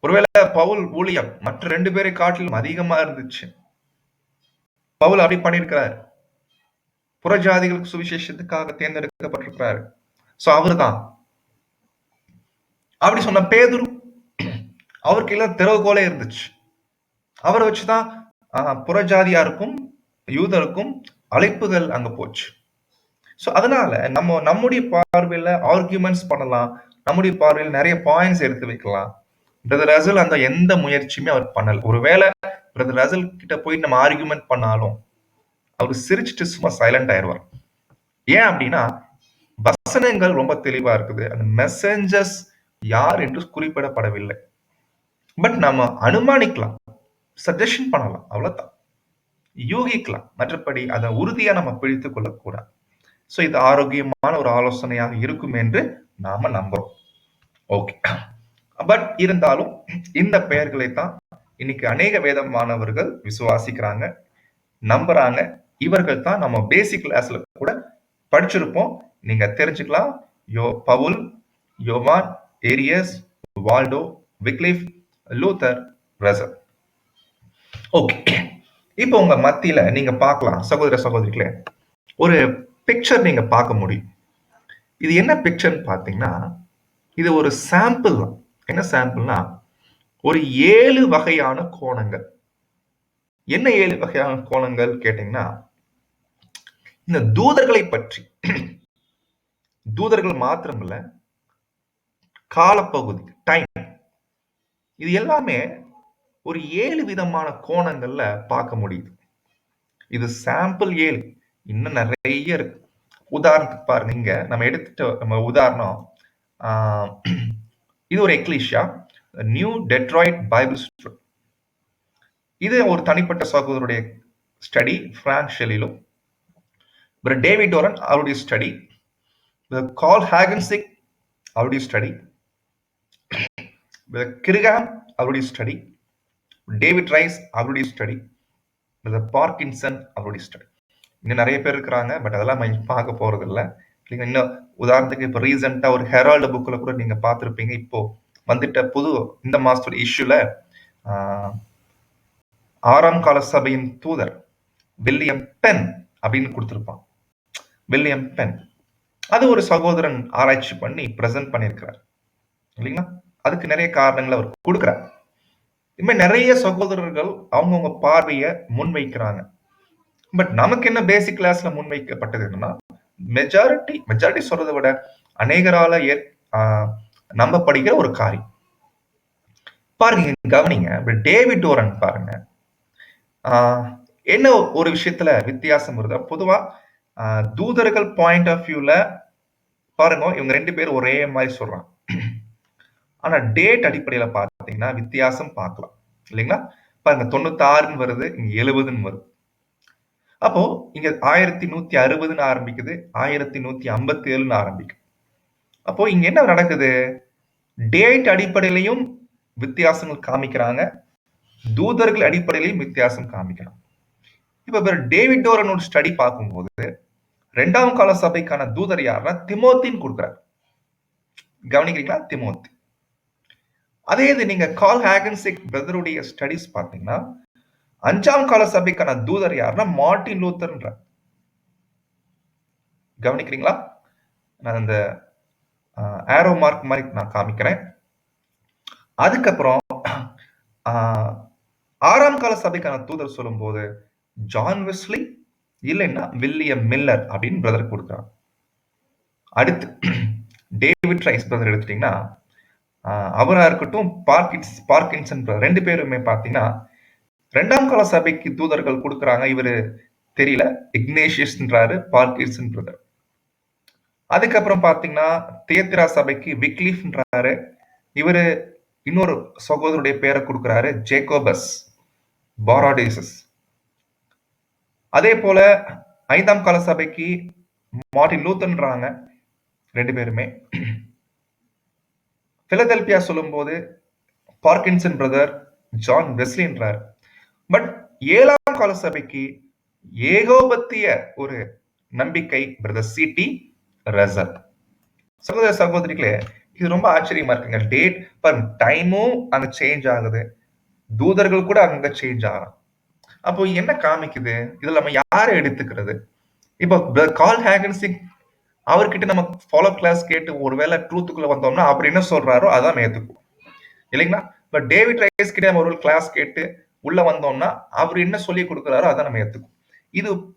ஒருவேளை பவுல் ஊழியம் மற்ற 2 பேரை காட்டிலும் அதிகமா இருந்துச்சு. பவுல் அப்படி பண்ணிருக்கிறார். புறஜாதிகளுக்கு சுவிசேஷத்துக்காக தேர்ந்தெடுக்கப்பட்டிருக்கிறாரு. சோ அவர்தான். அப்படி சொன்ன பேதுரு, அவருக்கு எல்லாம் திறவுகோலே இருந்துச்சு. அவரை வச்சுதான் புறஜாதியாருக்கும் யூதருக்கும் அழைப்புகள் அங்க போச்சு. சோ அதனால நம்முடைய பார்வையில ஆர்கியூமெண்ட்ஸ் பண்ணலாம், நம்முடைய பார்வையில் நிறைய பாயிண்ட்ஸ் எடுத்து வைக்கலாம். பிரதர் ரசல் அந்த எந்த முயற்சியுமே அவர் பண்ணல. ஒருவேளை பிரதர் ரசல் கிட்ட போய் நம்ம ஆர்கியூமெண்ட் பண்ணாலும் அவர் சிரிச்சுட்டு சும்மா சைலண்ட் ஆயிடுவார். ஏன் அப்படின்னா வசனங்கள் ரொம்ப தெளிவா இருக்குது. அந்த மெசஞ்சர்ஸ் யார் என்று குறிப்பிடப்படவில்லை. பட் நம்ம அனுமானிக்கலாம், சஜஷன் பண்ணலாம், அவ்வளவுதான், யூகிக்கலாம். மற்றபடி அதை உறுதியா நம்ம பிடித்துக் கொள்ளக்கூடாது. சோ இது ஆரோக்கியமான ஒரு ஆலோசனையாக இருக்கும் என்று நாம நம்புறோம். ஓகே. பட் இருந்தாலும் இந்த பெயர்களை தான் இன்னைக்கு அநேக வேத மாணவர்கள் விசுவாசிக்கிறாங்க, நம்புறாங்க. இவர்கள் தான் நம்ம பேசிக் கிளாஸ்ல கூட படிச்சிருப்போம். நீங்க தெரிஞ்சுக்கலாம். பவுல், யோவான், Arius, Waldo, Wycliffe, Luther, Russell. Okay. இப்போ உங்க மத்தியில நீங்க பார்க்கலாம் சகோதர சகோதரிகளே, ஒரு பிக்சர் நீங்க பார்க்க முடியும். இது என்ன பிக்சர்னு பாத்தீங்கன்னா, இது ஒரு சாம்பிள். என்ன சாம்பிள்னா, ஒரு 7 வகையான கோணங்கள். என்ன 7 வகையான கோணங்கள் கேட்டீங்கன்னா, இந்த தூதர்களை பற்றி, தூதர்கள் மாத்திரமல்ல, காலப்பகுதி, டைம், இது எல்லாமே ஒரு 7 விதமான கோணங்கள்ல பார்க்க முடியுது. இது சாம்பிள் 7, இன்னும் நிறைய இருக்கு. உதாரணத்துக்கு பாருங்க, இங்க நம்ம எடுத்துட்டு நம்ம உதாரணம், இது ஒரு ecclesia, new Detroit Bible school. இது ஒரு தனிப்பட்ட சகோதரருடைய ஸ்டடி, பிராங்க் ஷெலிலோ. டேவிட் டோரன் அவருடைய ஸ்டடி, கால் ஹேகன்சிக் அவருடைய ஸ்டடி, கிரிகாம் அவருடைய ஸ்டடி, டேவிட் ரைஸ் அவருடைய ஸ்டடி, பார்க்கின்சன் அவருடைய ஸ்டடி. இன்னும் நிறைய பேர் இருக்கிறாங்க. பட் அதெல்லாம் பார்க்க போறது இல்லை. இன்னும் உதாரணத்துக்கு இப்போ ரீசெண்டா ஒரு ஹெரால்டு புக்ல கூட நீங்க பார்த்துருப்பீங்க. இப்போ வந்துட்ட புது இந்த மாஸ்டர் இஷ்யூல 6ஆம் கால சபையின் தூதர் வில்லியம் பென் அப்படின்னு கொடுத்திருப்பான். வில்லியம் பென் அது ஒரு சகோதரன் ஆராய்ச்சி பண்ணி பிரசன்ட் பண்ணியிருக்கிறார் இல்லைங்களா? அதுக்கு நிறைய காரணங்களை அவர் கொடுக்கிறார். இதுமாதிரி நிறைய சகோதரர்கள் அவங்கவுங்க பார்வையை முன்வைக்கிறாங்க. பட் நமக்கு என்ன பேசிக் கிளாஸ்ல முன்வைக்கப்பட்டது என்னன்னா, மெஜாரிட்டி சொல்றதை விட அநேகரால நம்பப்படுகிற ஒரு காரியம். பாருங்க, கவனிங்க. டேவிட் ஓரன் பாருங்க, என்ன ஒரு விஷயத்துல வித்தியாசம் வருது. பொதுவா தூதர்கள் பாயிண்ட் ஆஃப் வியூல பாருங்க, இவங்க 2 பேரும் ஒரே மாதிரி சொல்றாங்க. ஆனா டேட் அடிப்படையில பார்த்தீங்கன்னா வித்தியாசம் பார்க்கலாம் இல்லைங்களா? பாருங்க, 96ன்னு வருது, இங்க 70ன்னு வருது. அப்போ இங்க 1160ன்னு ஆரம்பிக்குது, 1157ன்னு ஆரம்பிக்குது. அப்போ இங்க என்ன நடக்குது? டேட் அடிப்படையிலையும் வித்தியாசங்கள் காமிக்கிறாங்க, தூதர்கள் அடிப்படையிலையும் வித்தியாசம் காமிக்கிறாங்க. இப்ப டேவிட் ஓரனோட ஸ்டடி பார்க்கும்போது 2ஆம் கால சபைக்கான தூதர் யாருன்னா திமோத்தின்னு கொடுக்குறாரு. கவனிக்கிறீங்களா? திமோத்தி. அதே இது நீங்க கால் ஹேகன்சிக் பிரதருடைய ஸ்டடிஸ் பார்த்தீங்கன்னா 5ஆம் கால சபைக்கான தூதர் யாருன்னா மார்ட்டின் லூத்தர்ன்ற. கவனிக்கிறீங்களா? நான் இந்த ஆரோ மார்க் மாதிரி நான் காமிக்கிறேன். அதுக்கப்புறம் 6ஆம் கால சபைக்கான தூதர் சொல்லும்போது ஜான் வெஸ்லி இல்லைன்னா வில்லியம் மில்லர் அப்படின்னு பிரதர் கொடுக்குறாங்க. அடுத்து டேவிட் ரைஸ் பிரதர் எடுத்துட்டீங்கன்னா அவரா இருக்கட்டும், பார்க்கின்சன் பிரதர் 2 பேருமே பார்த்தீங்கன்னா 2ஆம் கால சபைக்கு தூதர்கள் கொடுக்குறாங்க. இவரு தெரியல, இக்னேஷியஸ்ன்றாரு, பார்க்கின்சன் பிரதர். அதுக்கப்புறம் பார்த்தீங்கன்னா தியத்திரா சபைக்கு விக்லிஃப்ன்றாரு, இவரு இன்னொரு சகோதரருடைய பேரை கொடுக்குறாரு, ஜேக்கோபஸ் பாராடேசஸ். அதே போல 5ஆம் கால சபைக்கு மார்ட்டின் லூத்தர்ன்றாங்க 2 பேருமே. பிலதெல்பியா சொல்லும்போது பார்க்கின்சன் பிரதர் ஜான் வெஸ்லின்றார். பட் 7ஆம் கால சபைக்கு ஏகோபத்திய ஒரு நம்பிக்கை பிரதர் சிடி ரசல். சகோதர சகோதரிகளே, இது ரொம்ப ஆச்சரியமா இருக்குங்க. டேட் டைமும் அங்க சேஞ்ச் ஆகுது, தூதர்கள் கூட அங்க சேஞ்ச் ஆகலாம். அப்போ என்ன காமிக்குது? இதுல நம்ம யாரை எடுத்துக்கிறது? இப்போ கால் ஹேகன்சிக் அவர்கிட்ட நம்ம ஃபாலோ கிளாஸ் கேட்டு ஒருவேளை ட்ரூத்துக்குள்ள வந்தோம்னா அவர் என்ன சொல்றாரோ அதான் நம்ம ஏத்துக்குவோம் இல்லைங்களா? பட் டேவிட் ரைஸ் கிட்ட நம்ம ஒரு கிளாஸ் கேட்டு உள்ள வந்தோம்னா அவர் என்ன சொல்லி கொடுக்குறாரோ அதான் நம்ம ஏத்துக்குவோம்.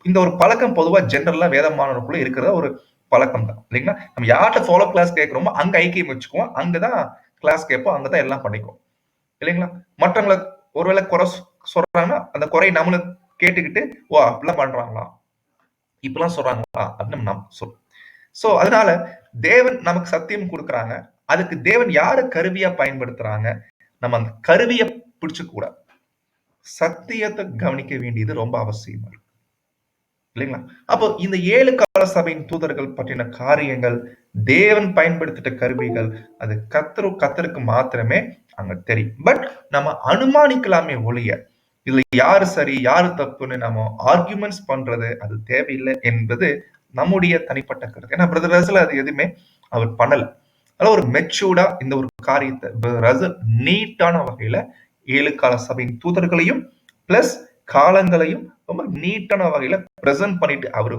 இந்த ஒரு பழக்கம் பொதுவா ஜெனரலா வேதமானவருக்குள்ள இருக்கிற ஒரு பழக்கம் தான் இல்லைங்களா? நம்ம யார்கிட்ட ஃபாலோ கிளாஸ் கேட்கிறோமோ அங்க ஐக்கியம் வச்சுக்குவோம், அங்கதான் கிளாஸ் கேட்போம், அங்கதான் எல்லாம் பண்ணிக்குவோம் இல்லைங்களா? மற்றவங்களை ஒருவேளை குறை சொல்றாங்கன்னா அந்த குறையை நம்மள கேட்டுக்கிட்டு, ஓ அப்படிலாம் பண்றாங்களா, இப்பெல்லாம் சொல்றாங்களா அப்படின்னு நம்ம சொல்றோம். சோ அதனால தேவன் நமக்கு சத்தியம் கொடுக்குறாங்க, அதுக்கு தேவன் யாரு கருவியா பயன்படுத்துறாங்க, நம்ம அந்த கருவியை பிடிச்சு கூட சத்தியத்தை கவனிக்க வேண்டியது ரொம்ப அவசியமா இருக்கு இல்லைங்களா? அப்போ இந்த 7 கால சபையின் தூதர்கள் பற்றின காரியங்கள், தேவன் பயன்படுத்திட்ட கருவிகள், அது கத்தருக்கு மாத்திரமே அங்க தெரியும். பட் நம்ம அனுமானிக்கலாமே ஒழிய இதுல யாரு சரி யாரு தப்புன்னு நம்ம ஆர்குமெண்ட்ஸ் பண்றது அது தேவையில்லை என்பது நம்முடைய தனிப்பட்ட கருத்து. ஏன்னா பிரதர் ரசல் அது எதுவுமே அவர் பண்ணல. அதனால ஒரு மெச்சூர்டா இந்த ஒரு காரியத்தை ரசல் நீட்டான வகையில 7 கால சபையின் தூதர்களையும் பிளஸ் காலங்களையும் ரொம்ப நீட்டான வகையில பிரசன்ட் பண்ணிட்டு அவரு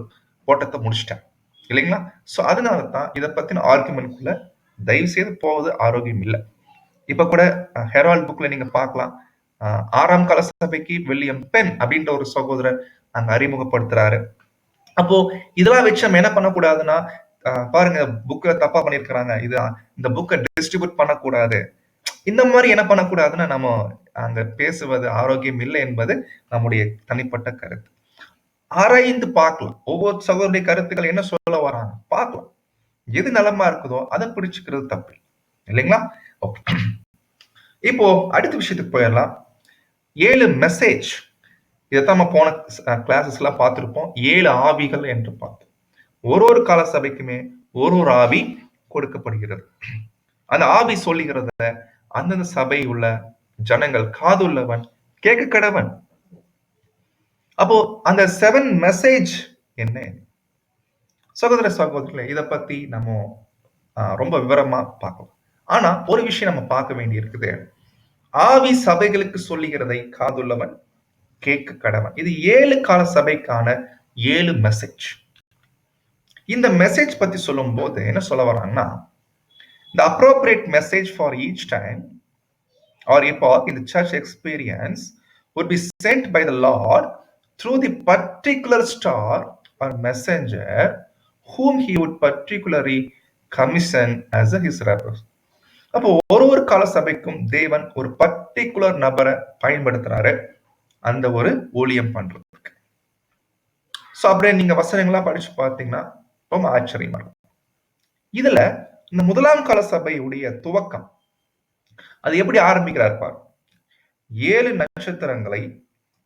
ஓட்டத்தை முடிச்சிட்டார் இல்லைங்களா? சோ அதனால தான் இதை பத்தின ஆர்குமெண்ட்குள்ள தயவு செய்து போவது ஆரோக்கியம் இல்லை. இப்ப கூட ஹெரால்ட் புக்ல நீங்க பார்க்கலாம், 6ஆம் கால சபைக்கு வில்லியம் பென் அப்படின்ற ஒரு சகோதரர் அங்க அறிமுகப்படுத்துறாரு. அப்போ இதெல்லாம் வச்சு நம்ம என்ன பண்ணக்கூடாதுன்னா, பாருங்க புக்கை தப்பா பண்ணிருக்கிறாங்க, இது இந்த புக்கை டிஸ்ட்ரிபியூட் பண்ணக்கூடாது, இந்த மாதிரி என்ன பண்ணக்கூடாதுன்னா நம்ம அங்க பேசுவது ஆரோக்கியம் இல்லை என்பது நம்முடைய தனிப்பட்ட கருத்து. ஆராய்ந்து பார்க்கலாம், ஒவ்வொரு சகோதரிய கருத்துக்கள் என்ன சொல்ல வராங்க பார்க்கலாம், எது நலமா இருக்குதோ அதை பிடிச்சுக்கிறது தப்பு இல்லைங்களா? இப்போ அடுத்த விஷயத்துக்கு போயிடலாம். 7 மெசேஜ், இதைத்தான் நம்ம போன கிளாஸஸ் எல்லாம் பார்த்திருப்போம். 7 ஆவிகள் என்று பார்த்தோம். ஒரு கால சபைக்குமே ஒரு ஆவி கொடுக்கப்படுகிறது. அந்த ஆவி சொல்லுகிறத அந்தந்த சபை உள்ள ஜனங்கள் காதுள்ளவன் கேட்க கடவன். அப்போ அந்த 7 மெசேஜ் என்ன? சகோதர சகோதரிகளே, இதை பத்தி நம்ம ரொம்ப விவரமா பார்க்கலாம். ஆனா ஒரு விஷயம் நம்ம பார்க்க வேண்டி இருக்குது. ஆவி சபைகளுக்கு சொல்லுகிறதை காதுள்ளவன் கேட்க கடவன். இது 7 கால சபைக்கான 7 மெசேஜ். இந்த மெசேஜ் பத்தி சொல்லும்போது என்ன சொல்ல வராங்கன்னா, the appropriate message for each time or epoch in the church experience would be sent by the Lord through the particular star or messenger whom he would particularly commission as his representative. அப்போ ஒரு கால சபைக்கும் தேவன் ஒரு particular நபரை பயன்படுத்துறாரு அந்த ஒரு ஊழியம் பண்றதுக்கு. ஸோ அப்படியே நீங்க வசனங்கள்லாம் படிச்சு பார்த்தீங்கன்னா ரொம்ப ஆச்சரியமா இருக்கும். இதுல இந்த முதலாம் கால சபையுடைய துவக்கம் அது எப்படி ஆரம்பிக்கிறார் பாரு. 7 நட்சத்திரங்களை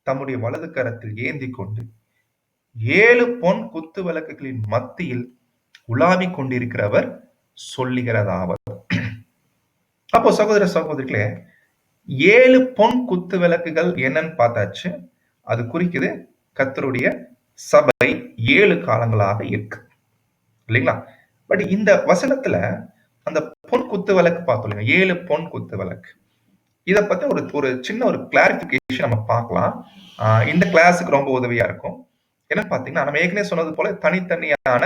தம்முடைய வலது கரத்தில் ஏந்தி கொண்டு 7 பொன் குத்து விளக்குகளின் மத்தியில் உலாவிக் கொண்டிருக்கிறவர் சொல்லுகிறதாவது. அப்போ சகோதர சகோதரிகளே 7 பொன் குத்து விளக்குகள் என்னன்னு பார்த்தாச்சு. அது குறிக்குது கர்த்தருடைய சபை 7 காலங்களாக இருக்கு இல்லைங்களா? பட் இந்த வசனத்துல அந்த பொன் குத்து விளக்கு பார்த்தோம், 7 பொன் குத்து விளக்கு. இதை பத்தி ஒரு சின்ன ஒரு கிளாரிபிகேஷன் நம்ம பார்க்கலாம். இந்த கிளாஸுக்கு ரொம்ப உதவியா இருக்கும். என்னன்னு பாத்தீங்கன்னா, நம்ம ஏற்கனவே சொன்னது போல தனித்தனியான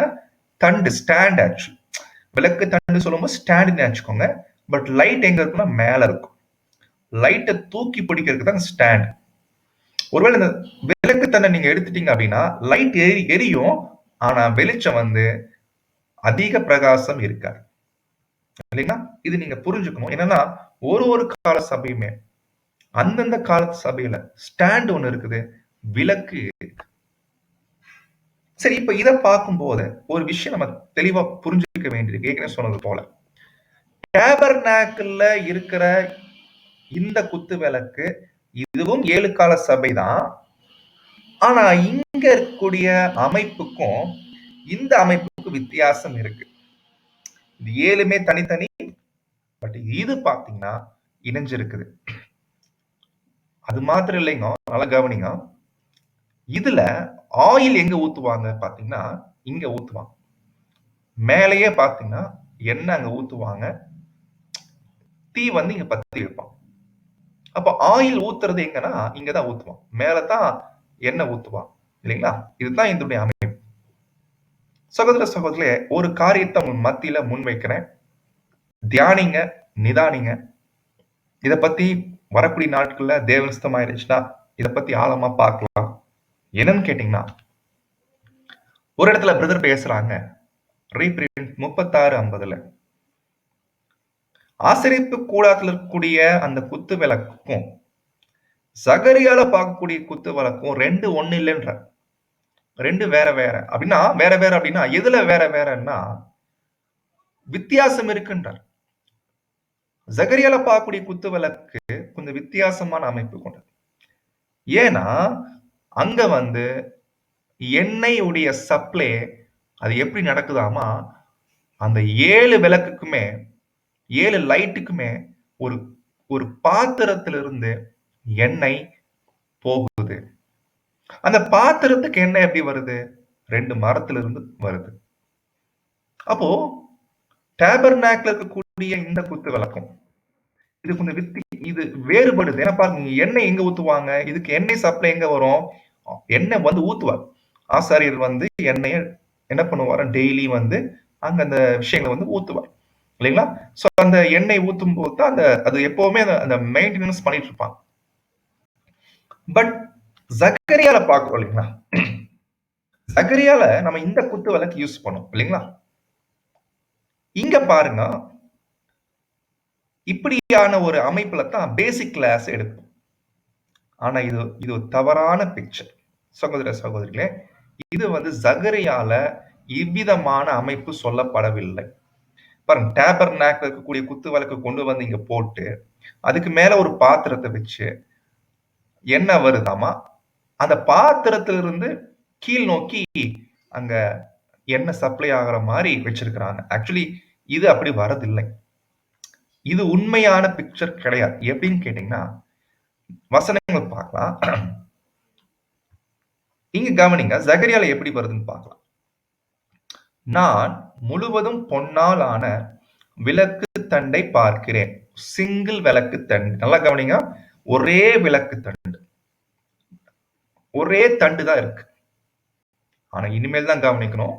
தண்டு ஸ்டாண்ட் ஆச்சு. விளக்கு தண்டு சொல்லும்போது ஸ்டாண்டுன்னு வச்சுக்கோங்க. பட் லைட் எங்க இருக்குன்னா மேல இருக்கும். லைட்டை தூக்கி பிடிக்கிறதுக்கு தான் ஸ்டாண்ட். ஒருவேளை இந்த விளக்கு தண்டை நீங்க எடுத்துட்டீங்க அப்படின்னா லைட் எரியும், ஆனா வெளிச்சம் வந்து அதிக பிரகாசம் இருக்காது இல்லைங்களா? இது நீங்க புரிஞ்சுக்கணும். என்னன்னா ஒரு கால சபையுமே அந்தந்த கால சபையில ஸ்டாண்ட் ஒண்ணு இருக்குது, விளக்கு. சரி, இப்ப இதை பார்க்கும்போது ஒரு விஷயம் நம்ம தெளிவா புரிஞ்சுக்க வேண்டியிருக்கு. ஏற்கனவே சொன்னது போல டேபர்நாக்கிள்ல இருக்கிற இந்த குத்து விளக்கு இதுவும் 7 கால சபை தான். ஆனா இங்க இருக்கக்கூடிய அமைப்புக்கும் இந்த அமைப்புக்கும் வித்தியாசம் இருக்கு. இது 7மே தனித்தனி, பட் இது பாத்தீங்கன்னா இணைஞ்சிருக்குது. அது மாத்திரம் இல்லைங்க, நல்லா கவனிங்க. இதுல ஆயில் எங்க ஊத்துவாங்க பாத்தீங்கன்னா இங்க ஊத்துவாங்க. மேலேயே பாத்தீங்கன்னா எண்ணெய் அங்க ஊத்துவாங்க, தீ வந்து இங்க பத்தி வைப்பான். அப்ப ஆயில் ஊத்துறது எங்கன்னா இங்கதான் ஊத்துவான், மேலதான் எண்ணெய் ஊத்துவான் இல்லைங்களா? இதுதான் இதனுடைய அமைப்பு. சகோதர சகோதரிகளே, ஒரு காரியத்தை உங்க மத்தியில முன்வைக்கிறேன், தியானிங்க, நிதானிங்க. இதை பத்தி வரக்கூடிய நாட்கள்ல தேவனிஷ்டமாயிருச்சுன்னா இதை பத்தி ஆழமா பார்க்கலாம். என்னன்னு கேட்டீங்கன்னா, ஒரு இடத்துல பிரதர் பேசுறாங்க, ரீபிரிண்ட் 36:50 ஆசரிப்பு கூடாரத்தில் இருக்கக்கூடிய அந்த குத்து விளக்கும் சகரியால பார்க்கக்கூடிய குத்து விளக்கும் 2 ஒண்ணு இல்லைன்ற. 2 வேற வேற அப்படின்னா வேற வேற அப்படின்னா எதுல வேற வேறன்னா வித்தியாசம் இருக்குன்றார். ஜகரியால பார்க்கக்கூடிய குத்து விளக்கு கொஞ்சம் வித்தியாசமான அமைப்பு கொண்டது. ஏன்னா அங்க வந்து எண்ணெய் உடைய சப்ளை அது எப்படி நடக்குதாமா, அந்த 7 விளக்குக்குமே 7 லைட்டுக்குமே ஒரு ஒரு பாத்திரத்திலிருந்து எண்ணெய் போகுது. அந்த பாத்திரத்துக்கு எண்ணெய் எப்படி வருது? 2 மரத்திலிருந்து வருது. அப்போ டேபர்நாக்கில் இருக்கக்கூடிய இந்த குத்து விளக்கம் இது கொஞ்சம் இது வேறுபடுது. ஏன்னா பாருங்க, எண்ணெய் எங்க ஊத்துவாங்க, இதுக்கு எண்ணெய் சப்ளை எங்க வரும்? எண்ணெய் வந்து ஊத்துவார். ஆசாரியர் வந்து எண்ணெயை என்ன பண்ணுவார், டெய்லி வந்து அங்க அந்த விஷயங்களை வந்து ஊத்துவார் இல்லைங்களா? சோ அந்த எண்ணெய் ஊத்தும் போது தான் அது எப்பவுமே அந்த மெயின்டெனன்ஸ் பண்ணிட்டு இருப்பாங்க. பட் ஜக்கரியால பாக்குறோம் இல்லைங்களா? ஜக்கரியால நம்ம இந்த குத்து விளக்கு யூஸ் பண்ணோம் இல்லைங்களா? இங்க பாருங்க, இப்படியான ஒரு அமைப்புல தான் பேசிக் கிளாஸ் எடுப்போம். ஆனா இது ஒரு தவறான பிக்சர். சகோதர சகோதரிகளே, இது வந்து ஜகரியால இவ்விதமான அமைப்பு சொல்லப்படவில்லை. பாருங்க, டேபர்நாக்கில் இருக்கக்கூடிய குத்து விளக்கு கொண்டு வந்து இங்க போட்டு அதுக்கு மேல ஒரு பாத்திரத்தை வச்சு என்ன வருதாமா, அந்த பாத்திரத்திலிருந்து கீழ் நோக்கி அங்க எண்ணெய் சப்ளை ஆகிற மாதிரி வச்சிருக்கிறாங்க. ஆக்சுவலி இது அப்படி வரதில்லை. இது உண்மையான பிக்சர் கிடையாது. எப்படின்னு கேட்டீங்கன்னா, வசனங்கள் பார்க்கலாம். இங்க கவனிங்க, ஜகரியால எப்படி வருதுன்னு பார்க்கலாம். நான் முழுவதும் பொன்னால் ஆன விளக்கு தண்டை பார்க்கிறேன். சிங்கிள் விளக்கு தண்டு. நல்லா கவனிங்க, ஒரே விளக்கு தண்டு, ஒரே தண்டு தான் இருக்கு. ஆனா இனிமேல் தான் கவனிக்கணும்,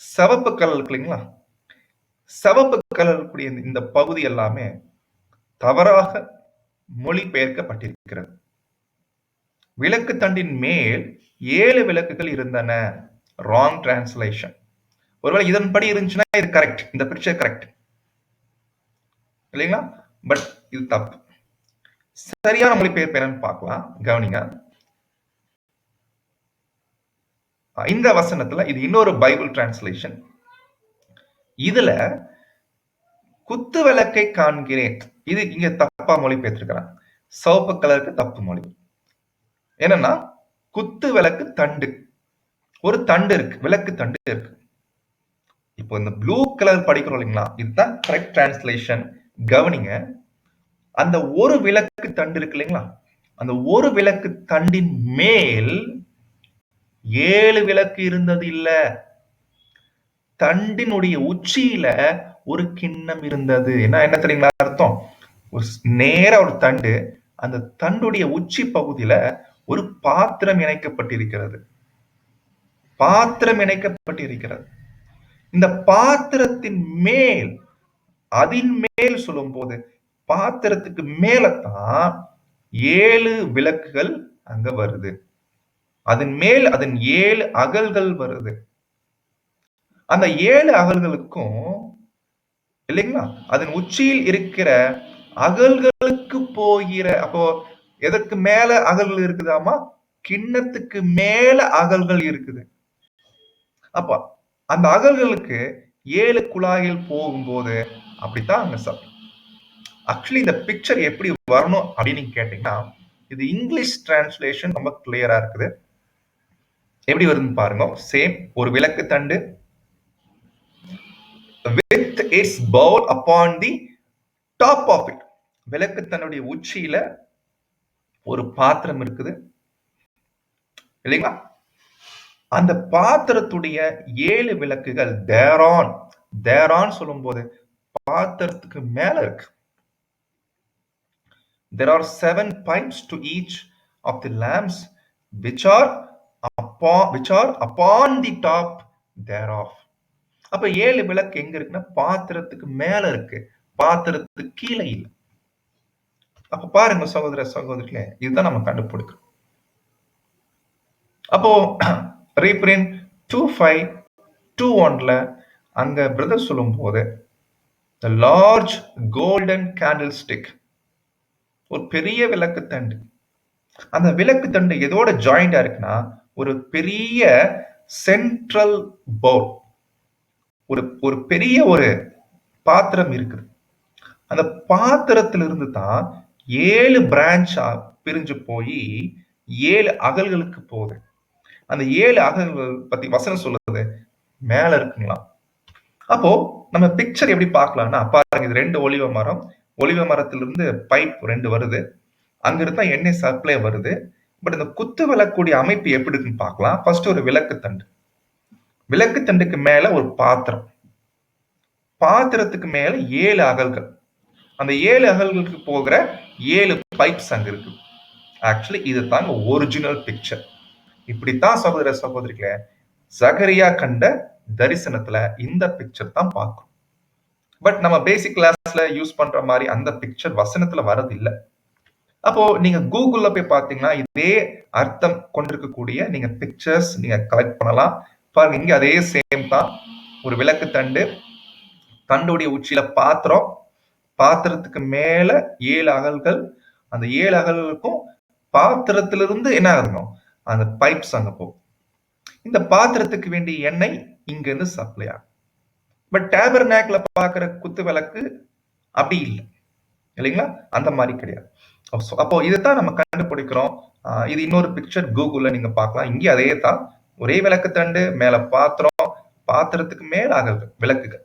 சிவப்பு கலர் இருக்கு இல்லைங்களா? சிவப்பு கலர் இருக்கக்கூடிய இந்த பகுதி எல்லாமே தவறாக மொழிபெயர்க்கப்பட்டிருக்கிறது. விளக்கு தண்டின் மேல் 7 விளக்குகள் இருந்தன. Wrong translation. ஒருவேளை இதன்படி இருந்துச்சுன்னா இது கரெக்ட். இந்த பிக்சர் கரெக்ட் இல்லைங்களா? பட் இது தப்பு. சரியான மொழிபெயர்ப்பு என்னன்னு பார்க்கலாம். கவனிங்க. இந்த வசனத்துல இது இன்னொரு பைபிள் டிரான்ஸ்லேஷன். இதுல குத்து விளக்கை காண்கிறேன். இது இங்க தப்பா மொழிபெயர்த்திருக்கிறான். சிவப்பு கலருக்கு தப்பு மொழி. என்னன்னா குத்து விளக்கு தண்டு. ஒரு தண்டு இருக்கு, விளக்கு தண்டு இருக்கு. இப்போ இந்த ப்ளூ கலர் படிக்கிறோம் இல்லைங்களா? இதுதான் கரெக்ட் டிரான்ஸ்லேஷன். கவனிங்க. அந்த ஒரு விளக்கு தண்டு இருக்கு இல்லைங்களா? அந்த ஒரு விளக்கு தண்டின் மேல் 7 விளக்கு இருந்தது இல்ல. தண்டினுடைய உச்சியில ஒரு கிண்ணம் இருந்தது. என்ன தெரியுங்களா அர்த்தம்? நேரா ஒரு தண்டு, அந்த தண்டுடைய உச்சி பகுதியில ஒரு பாத்திரம் இணைக்கப்பட்டிருக்கிறது. பாத்திரம் இணைக்கப்பட்டிருக்கிறது. இந்த பாத்திரத்தின் மேல், அதன் மேல் சொல்லும் போது பாத்திரத்துக்கு மேலதான் 7 விளக்குகள் அங்க வருது. அதன் மேல் அதன் 7 அகல்கள் வருது. அந்த 7 அகல்களுக்கும் இல்லைங்களா? அதன் உச்சியில் இருக்கிற அகல்களுக்கு போகிற, அப்போ எதற்கு மேல அகல்கள் இருக்குதாமா? கிண்ணத்துக்கு மேல அகல்கள் இருக்குது. அப்ப அந்த அகல்களுக்கு 7 குழாய்கள் போகும்போது அப்படித்தான் அங்க சத்தம். ஆக்சுவலி இந்த பிக்சர் எப்படி வரணும் அப்படின்னு கேட்டீங்கன்னா, இது இங்கிலீஷ் டிரான்ஸ்லேஷன் ரொம்ப கிளியரா இருக்குது. எப்படி வருதுன்னு பாருங்க. சேம் ஒரு விளக்கு தண்டு with its bowl upon the top of it. விளக்கு தன்னுடைய உச்சியில ஒரு பாத்திரம் இருக்குது இல்லைங்களா? அந்த பாத்திரத்துடைய 7 விளக்குகள் தேரான் சொல்லும் போது பாத்திரத்துக்கு மேல இருக்கு. There are 7 pipes to each of the lamps which are upon the top thereof. அப்ப 7 விளக்கு எங்க இருக்குன்னா பாத்திரத்துக்கு மேல இருக்கு, பாத்திரத்துக்கு கீழே இல்லை. அப்ப பாருங்க சகோதர சகோதரிகளே, இதுதான் நம்ம கண்டுபிடிக்கணும். அப்போ ரீப்ரிண்ட் 2521ல அங்க பிரதர் சொல்லும் போது the large golden candlestick, ஒரு பெரிய விளக்கு தண்டு. அந்த விளக்கு தண்டு எதோட ஜாயிண்டா இருக்குன்னா ஒரு பெரிய சென்ட்ரல் பவுல், ஒரு பெரிய ஒரு பாத்திரம் இருக்குது. அந்த பாத்திரத்திலிருந்து தான் 7 பிரான்ச்சா பிரிஞ்சு போய் 7 அகல்களுக்கு போகுது. அந்த 7 அகல்கள் பத்தி வசனம் சொல்லுது மேல இருக்குங்களா? அப்போ நம்ம பிக்சர் எப்படி பார்க்கலாம்னா, பாருங்க இது 2 ஒலிவ மரம். ஒலிவ மரத்திலிருந்து பைப் 2 வருது. அங்கிருந்து எண்ணெய் சப்ளை வருது. பட் இந்த குத்து விளக்குடைய அமைப்பு எப்படி இருக்குன்னு பார்க்கலாம். ஃபர்ஸ்ட் ஒரு விளக்கு தண்டு. விளக்கு தண்டுக்கு மேல ஒரு பாத்திரம். பாத்திரத்துக்கு மேல 7 அகல்கள். அந்த 7 அகல்களுக்கு போகிற 7 பைப்ஸ் அங்க இருக்கு. ஆக்சுவலி இது தாங்க ஒரிஜினல் பிக்சர். இப்படித்தான் சகோதர சகோதரிகளே சகரியா கண்ட தரிசனத்துல இந்த பிக்சர் தான் பார்க்கும். பட் நம்ம பேசிக் கிளாஸ்ல யூஸ் பண்ற மாதிரி அந்த பிக்சர் வசனத்துல வரது இல்லை. அப்போ நீங்க கூகுள்ல போய் பார்த்தீங்கன்னா இதே அர்த்தம் கொண்டிருக்கக்கூடிய நீங்க பிக்சர்ஸ் நீங்க கலெக்ட் பண்ணலாம். பாருங்க இங்க அதே சேம் தான். ஒரு விளக்கு தண்டு, தண்டுடைய உச்சியில பாத்திரம், பாத்திரத்துக்கு மேல 7 அகல்கள். அந்த 7 அகல்களுக்கும் பாத்திரத்திலிருந்து என்ன ஆகுதுங்க, அந்த பைப்ஸ் அங்க போகும். இந்த பாத்திரத்துக்கு வேண்டிய எண்ணெய் இங்க இருந்து சப்ளை ஆகும். பட் டேபர்நாக்ல பாக்குற குத்து விளக்கு அப்படி இல்லை இல்லைங்களா? அந்த மாதிரி கிடையாது. அப்போ இதைத்தான் நம்ம கண்டுபிடிக்கிறோம். இது இன்னொரு பிக்சர் கூகுள்ல நீங்க பார்க்கலாம். இங்கே அதே தான், ஒரே விளக்கு தண்டு, மேல பாத்திரம், பாத்திரத்துக்கு மேல அகல்கள், விளக்குகள்.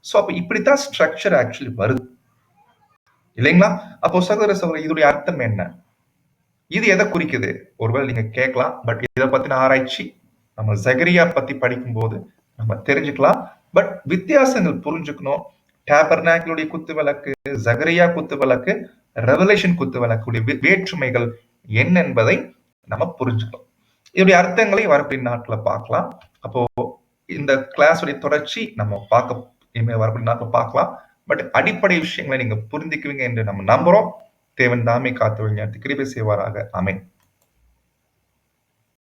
ஸோ அப்போ இப்படித்தான் ஸ்ட்ரக்சர் ஆக்சுவலி வருது இல்லைங்களா? அப்போ சகோதர சகோதரி இதோடைய அர்த்தம் என்ன? இது எதை குறிக்குது? ஒருவேளை நீங்க கேட்கலாம். பட் இதை பத்தின ஆராய்ச்சி நம்ம சகரியா பத்தி படிக்கும்போது நம்ம தெரிஞ்சுக்கலாம். பட் வித்தியாசங்கள் புரிஞ்சுக்கணும். டேபர்நாக்கிளுடைய குத்து விளக்கு, சகரியா குத்து விளக்கு, ரெவலேஷன் குத்து விளக்குடைய வேற்றுமைகள் என்ன என்பதை நம்ம புரிஞ்சுக்கலாம். இதோடைய அர்த்தங்களை வரக்கூடிய நாட்களை பார்க்கலாம். அப்போ இந்த கிளாஸுடைய தொடர்ச்சி நம்ம இனிமே வரக்கூடிய நாட்கள் பார்க்கலாம். பட் அடிப்படை விஷயங்களை நீங்க புரிந்துக்குவீங்க என்று நம்ம நம்புறோம். தேவன் தாமே காத்து வழிநடத்தி கிருபை செய்வாராக. ஆமென்.